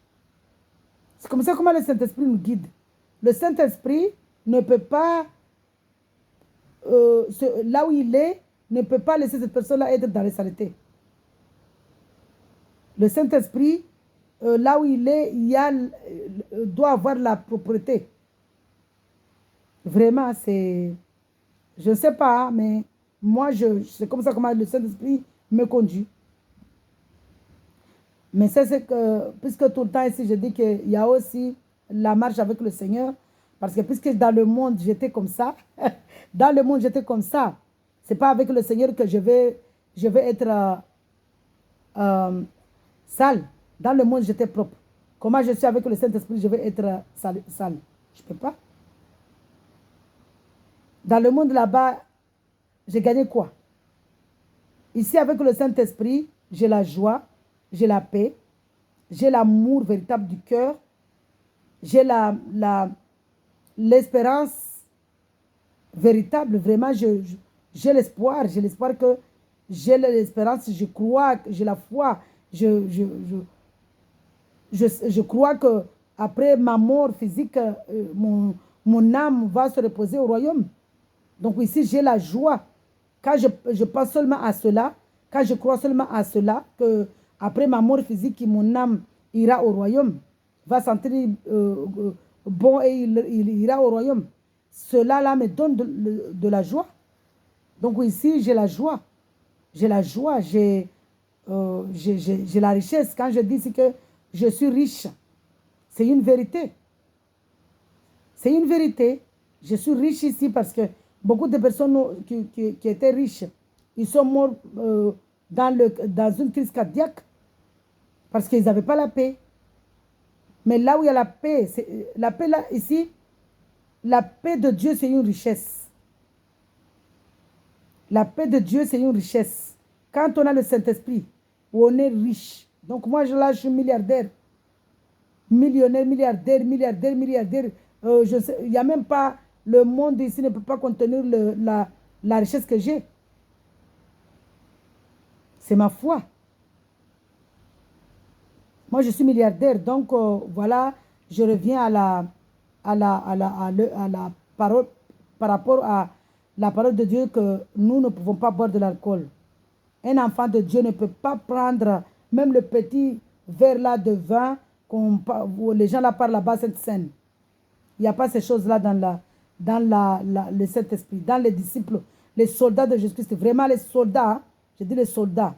C'est comme ça comment le Saint-Esprit nous guide. Le Saint-Esprit ne peut pas, là où il est, ne peut pas laisser cette personne-là être dans les saletés. Le Saint-Esprit, là où il est, doit avoir la propreté. Vraiment, je ne sais pas, mais moi, c'est comme ça comment le Saint-Esprit me conduit. Mais c'est que, puisque tout le temps ici, je dis qu'il y a aussi la marche avec le Seigneur, parce que puisque dans le monde, j'étais comme ça, dans le monde, j'étais comme ça. Ce n'est pas avec le Seigneur que je vais être sale. Dans le monde, j'étais propre. Comment je suis avec le Saint-Esprit, je vais être sale. Je ne peux pas. Dans le monde là-bas, j'ai gagné quoi? Ici, avec le Saint-Esprit, j'ai la joie, j'ai la paix, j'ai l'amour véritable du cœur, j'ai l'espérance véritable. Vraiment, j'ai l'espoir. J'ai l'espoir que j'ai l'espérance, je crois, j'ai la foi. Je crois que après ma mort physique, mon âme va se reposer au royaume. Donc ici, j'ai la joie. Quand je pense seulement à cela, quand je crois seulement à cela, que après ma mort physique, mon âme ira au royaume, va sentir bon et il ira au royaume. Cela-là me donne de la joie. Donc ici, j'ai la joie. J'ai la joie, j'ai la richesse. Quand je dis ici que je suis riche, c'est une vérité. C'est une vérité. Je suis riche ici parce que beaucoup de personnes qui étaient riches, ils sont morts dans une crise cardiaque parce qu'ils n'avaient pas la paix. Mais là où il y a la paix là, ici, la paix de Dieu, c'est une richesse. La paix de Dieu, c'est une richesse. Quand on a le Saint-Esprit, on est riche. Donc moi, je suis milliardaire. Millionnaire, milliardaire. Il n'y a même pas, le monde ici ne peut pas contenir la richesse que j'ai. C'est ma foi. Moi, je suis milliardaire. Donc, voilà, je reviens à la parole, par rapport à la parole de Dieu que nous ne pouvons pas boire de l'alcool. Un enfant de Dieu ne peut pas prendre même le petit verre là de vin où les gens là parlent là-bas, cette scène. Il n'y a pas ces choses-là dans le Saint-Esprit, dans les disciples, les soldats de Jésus-Christ. Vraiment les soldats, hein? Je dis les soldats,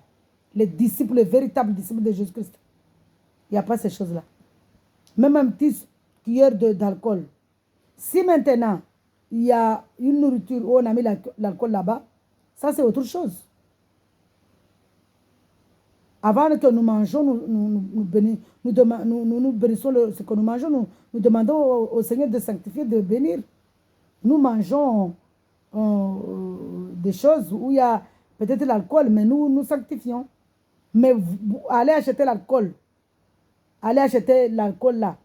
les disciples, les véritables disciples de Jésus-Christ. Il n'y a pas ces choses-là. Même un petit cuillère d'alcool. Si maintenant, il y a une nourriture où on a mis l'alcool là-bas, ça c'est autre chose. Avant que nous mangeons, nous bénissons ce que nous mangeons, nous demandons au Seigneur de sanctifier, de bénir. Nous mangeons des choses où il y a peut-être l'alcool, mais nous sanctifions. Mais allez acheter l'alcool. Allez acheter l'alcool là.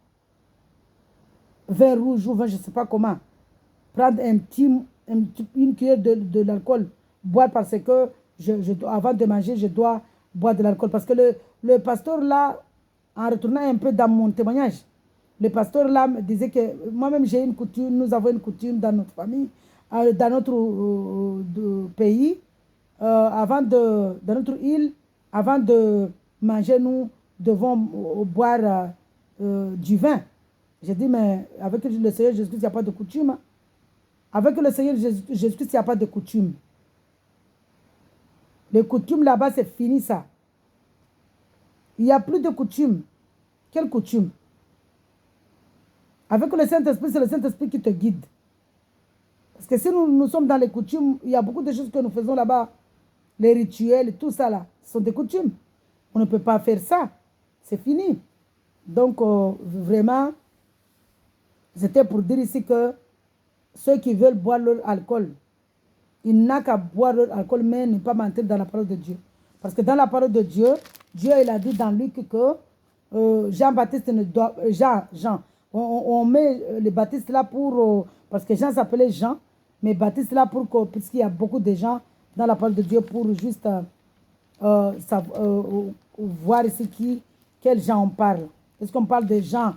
Vin rouge ou vin, je ne sais pas comment. Prendre une cuillère de l'alcool. Boire parce que avant de manger, je dois boire de l'alcool. Parce que le pasteur là, en retournant un peu dans mon témoignage, le pasteur là me disait que moi-même j'ai une coutume, nous avons une coutume dans notre famille, dans notre pays. avant dans notre île, avant de manger, nous devons boire du vin. J'ai dit, mais avec le Seigneur Jésus-Christ, il n'y a pas de coutume. Avec le Seigneur Jésus-Christ, il n'y a pas de coutume. Les coutumes là-bas, c'est fini ça. Il n'y a plus de coutume. Quelle coutume? Avec le Saint-Esprit, c'est le Saint-Esprit qui te guide. Parce que si nous sommes dans les coutumes, il y a beaucoup de choses que nous faisons là-bas. Les rituels, tout ça là, ce sont des coutumes. On ne peut pas faire ça. C'est fini. Donc, vraiment, c'était pour dire ici que ceux qui veulent boire leur alcool, il n'a qu'à boire leur alcool, mais ne pas mentir dans la parole de Dieu. Parce que dans la parole de Dieu, Dieu il a dit dans Luc que Jean-Baptiste ne doit... Jean. On met le Baptiste là pour... parce que Jean s'appelait Jean, mais Baptiste là pour que... puisqu'il y a beaucoup de gens dans la parole de Dieu pour juste voir ici quels gens on parle. Est-ce qu'on parle de Jean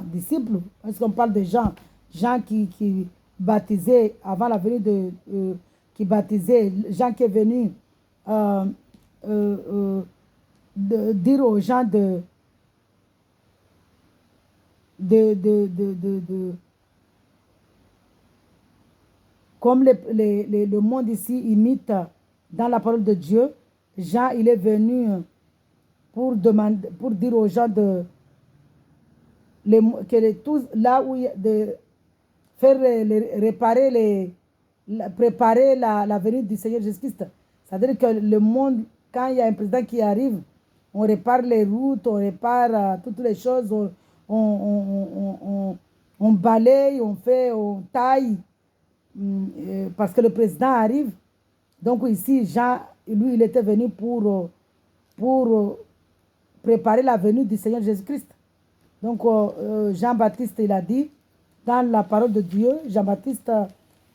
disciples? Est-ce qu'on parle de Jean qui baptisait avant la venue qui baptisait, Jean qui est venu dire aux gens comme le monde ici imite dans la parole de Dieu, Jean, il est venu pour dire aux gens tous là où de faire préparer la venue du Seigneur Jésus-Christ. C'est-à-dire que le monde, quand il y a un président qui arrive, on répare les routes, on répare toutes les choses, on balaye, on taille, parce que le président arrive. Donc ici, Jean, lui, il était venu pour préparer la venue du Seigneur Jésus-Christ. Donc Jean-Baptiste, il a dit, dans la parole de Dieu,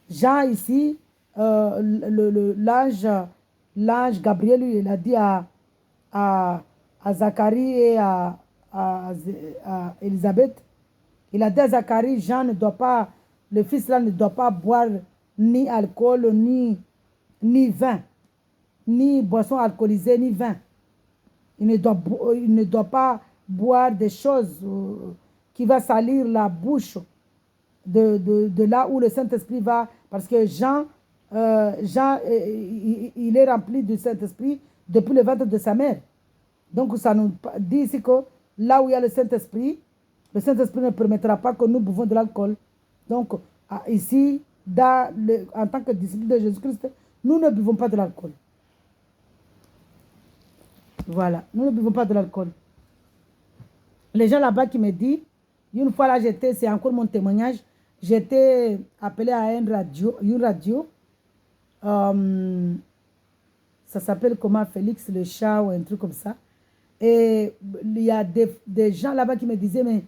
Jean ici, l'ange Gabriel, lui, il a dit à Zacharie et à Élisabeth, il a dit à Zacharie, Jean ne doit pas, le fils là ne doit pas boire ni alcool, ni vin, ni boisson alcoolisée, ni vin. Il ne doit pas boire des choses qui va salir la bouche de là où le Saint-Esprit va. Parce que Jean, il est rempli du Saint-Esprit depuis le ventre de sa mère. Donc ça nous dit ici que là où il y a le Saint-Esprit ne permettra pas que nous buvons de l'alcool. Donc ici, en tant que disciples de Jésus-Christ, nous ne buvons pas de l'alcool. Voilà, nous ne buvons pas de l'alcool. Les gens là-bas qui me disent, une fois là c'est encore mon témoignage, j'étais appelé à une radio, ça s'appelle comment, Félix le chat ou un truc comme ça. Et il y a des gens là-bas qui me disaient, mais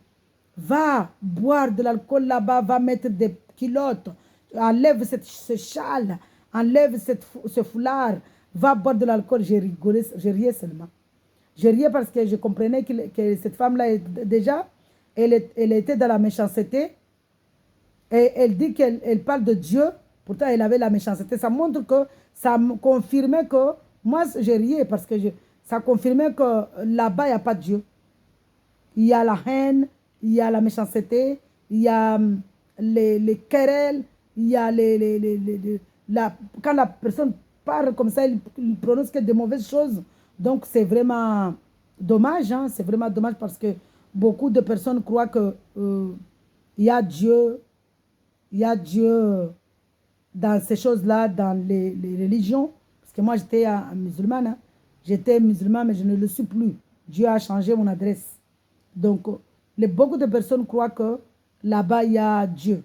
va boire de l'alcool là-bas, va mettre des culottes, enlève ce châle, enlève ce foulard, va boire de l'alcool. J'ai rigolé, j'ai riais seulement. Je riais parce que je comprenais que cette femme-là, déjà, elle était dans la méchanceté. Et elle dit qu'elle parle de Dieu, pourtant elle avait la méchanceté. Ça montre que, ça confirmait que, moi je riais parce que ça confirmait que là-bas, il n'y a pas de Dieu. Il y a la haine, il y a la méchanceté, il y a les querelles, il y a quand la personne parle comme ça, il prononce que de mauvaises choses. Donc c'est vraiment dommage, hein? C'est vraiment dommage parce que beaucoup de personnes croient que il y a Dieu dans ces choses-là, dans les religions. Parce que moi j'étais musulmane, hein? J'étais musulmane mais je ne le suis plus. Dieu a changé mon adresse. Donc beaucoup de personnes croient que là-bas il y a Dieu.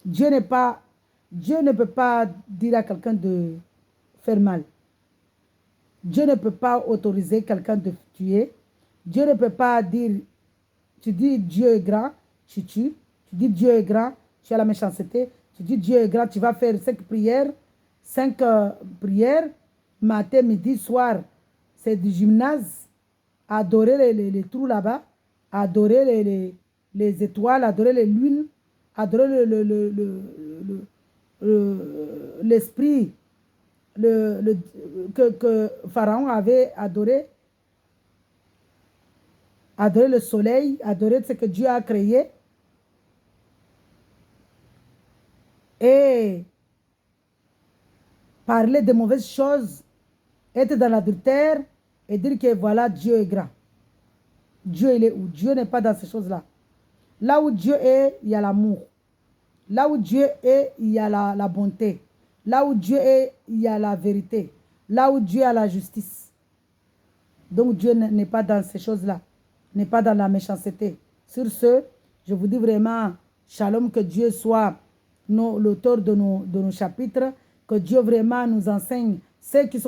Dieu ne peut pas dire à quelqu'un de faire mal. Dieu ne peut pas autoriser quelqu'un de tuer. Dieu ne peut pas dire, tu dis Dieu est grand, tu tues. Tu dis Dieu est grand, tu as la méchanceté. Tu dis Dieu est grand, tu vas faire 5 prières. 5 prières, matin, midi, soir. C'est du gymnase. Adorer les trous là-bas. Adorer les étoiles, adorer les lunes. Adorer l'esprit que Pharaon avait adoré le soleil, adorer ce que Dieu a créé. Et parler de mauvaises choses, être dans l'adultère et dire que voilà, Dieu est grand. Dieu, il est où? Dieu n'est pas dans ces choses-là. Là où Dieu est, il y a l'amour. Là où Dieu est, il y a la bonté. Là où Dieu est, il y a la vérité. Là où Dieu a la justice. Donc Dieu n'est pas dans ces choses-là. N'est pas dans la méchanceté. Sur ce, je vous dis vraiment, shalom, que Dieu soit l'auteur de nos chapitres, que Dieu vraiment nous enseigne. Ceux qui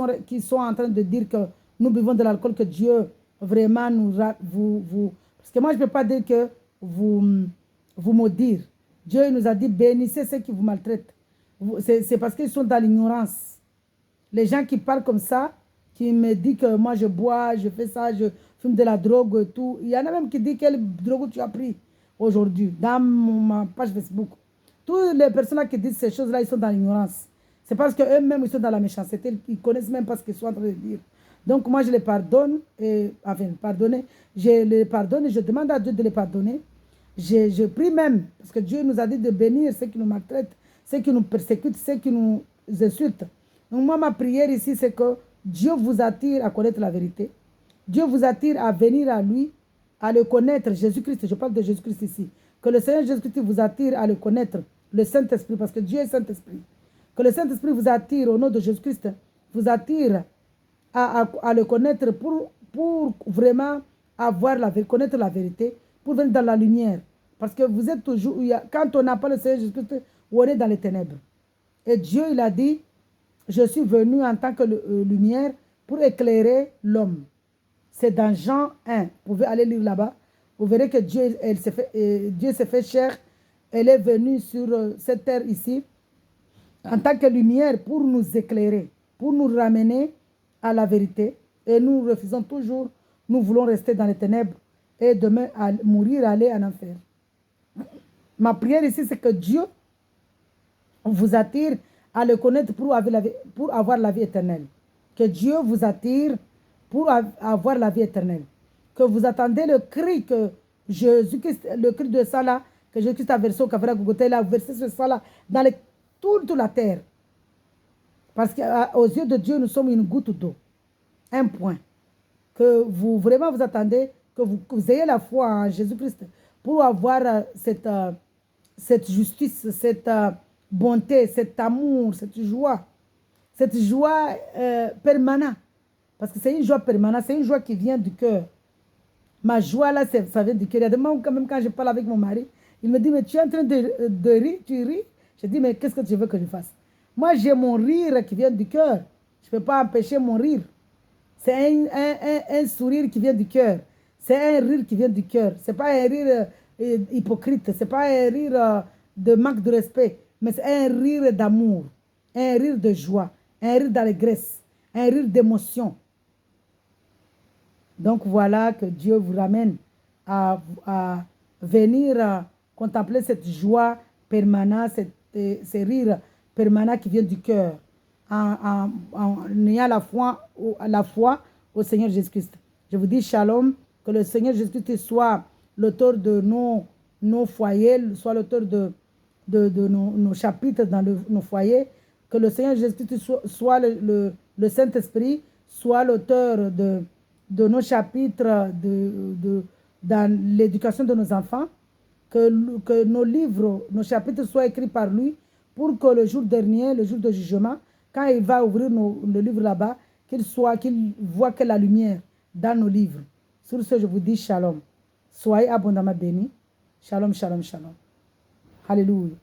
sont en train de dire que nous buvons de l'alcool, que Dieu vraiment vous... Parce que moi, je ne peux pas dire que vous maudire. Dieu nous a dit, bénissez ceux qui vous maltraitent. C'est parce qu'ils sont dans l'ignorance. Les gens qui parlent comme ça, qui me disent que moi je bois, je fais ça, je fume de la drogue et tout. Il y en a même qui disent quelle drogue tu as pris aujourd'hui dans ma page Facebook. Toutes les personnes qui disent ces choses-là, ils sont dans l'ignorance. C'est parce qu'eux-mêmes, ils sont dans la méchanceté. Ils ne connaissent même pas ce qu'ils sont en train de dire. Donc moi, je les pardonne. Je les pardonne et je demande à Dieu de les pardonner. Je prie même, parce que Dieu nous a dit de bénir ceux qui nous maltraitent, ceux qui nous persécutent, ceux qui nous insultent. Donc moi, ma prière ici, c'est que Dieu vous attire à connaître la vérité. Dieu vous attire à venir à lui, à le connaître. Jésus-Christ, je parle de Jésus-Christ ici. Que le Seigneur Jésus-Christ vous attire à le connaître, le Saint-Esprit, parce que Dieu est Saint-Esprit. Que le Saint-Esprit vous attire au nom de Jésus-Christ, vous attire à le connaître pour vraiment connaître la vérité, pour venir dans la lumière. Parce que vous êtes toujours, quand on n'a pas le Seigneur Jésus-Christ, on est dans les ténèbres. Et Dieu, il a dit, je suis venu en tant que lumière pour éclairer l'homme. C'est dans Jean 1. Vous pouvez aller lire là-bas. Vous verrez que Dieu s'est fait chair. Elle est venue sur cette terre ici en tant que lumière pour nous éclairer, pour nous ramener à la vérité. Et nous refusons toujours, nous voulons rester dans les ténèbres et demain mourir, aller en enfer. Ma prière ici, c'est que Dieu vous attire à le connaître pour avoir la vie éternelle. Que Dieu vous attire pour avoir la vie éternelle. Que vous attendez le cri que Jésus-Christ, le cri de ça là, que Jésus-Christ a versé au Calvaire Golgotha, il a versé ce sang là dans toute la terre. Parce qu'aux yeux de Dieu, nous sommes une goutte d'eau. Un point. Que vous vraiment vous attendez, que vous ayez la foi en Jésus-Christ pour avoir cette justice, cette bonté, cet amour, cette joie permanente. Parce que c'est une joie permanente, c'est une joie qui vient du cœur. Ma joie là, ça vient du cœur. Il y a des moments quand même quand je parle avec mon mari, il me dit, mais tu es en train de rire, tu ris. Je dis, mais qu'est-ce que tu veux que je fasse? Moi, j'ai mon rire qui vient du cœur. Je ne peux pas empêcher mon rire. C'est un sourire qui vient du cœur. C'est un rire qui vient du cœur. Ce n'est pas un rire hypocrite. Ce n'est pas un rire de manque de respect. Mais c'est un rire d'amour. Un rire de joie. Un rire d'allégresse. Un rire d'émotion. Donc voilà que Dieu vous ramène à venir contempler cette joie permanente, ce rire permanent qui vient du cœur, en ayant la foi au Seigneur Jésus-Christ. Je vous dis shalom, que le Seigneur Jésus-Christ soit l'auteur de nos foyers, soit l'auteur de nos chapitres dans nos foyers, que le Seigneur Jésus-Christ soit le Saint-Esprit, soit l'auteur de nos chapitres dans l'éducation de nos enfants, que nos livres, nos chapitres soient écrits par lui, pour que le jour dernier, le jour de jugement, quand il va ouvrir le livre là-bas, qu'il voit que la lumière dans nos livres. Sur ce, je vous dis shalom. Soyez abondamment bénis. Shalom, shalom, shalom. Alléluia.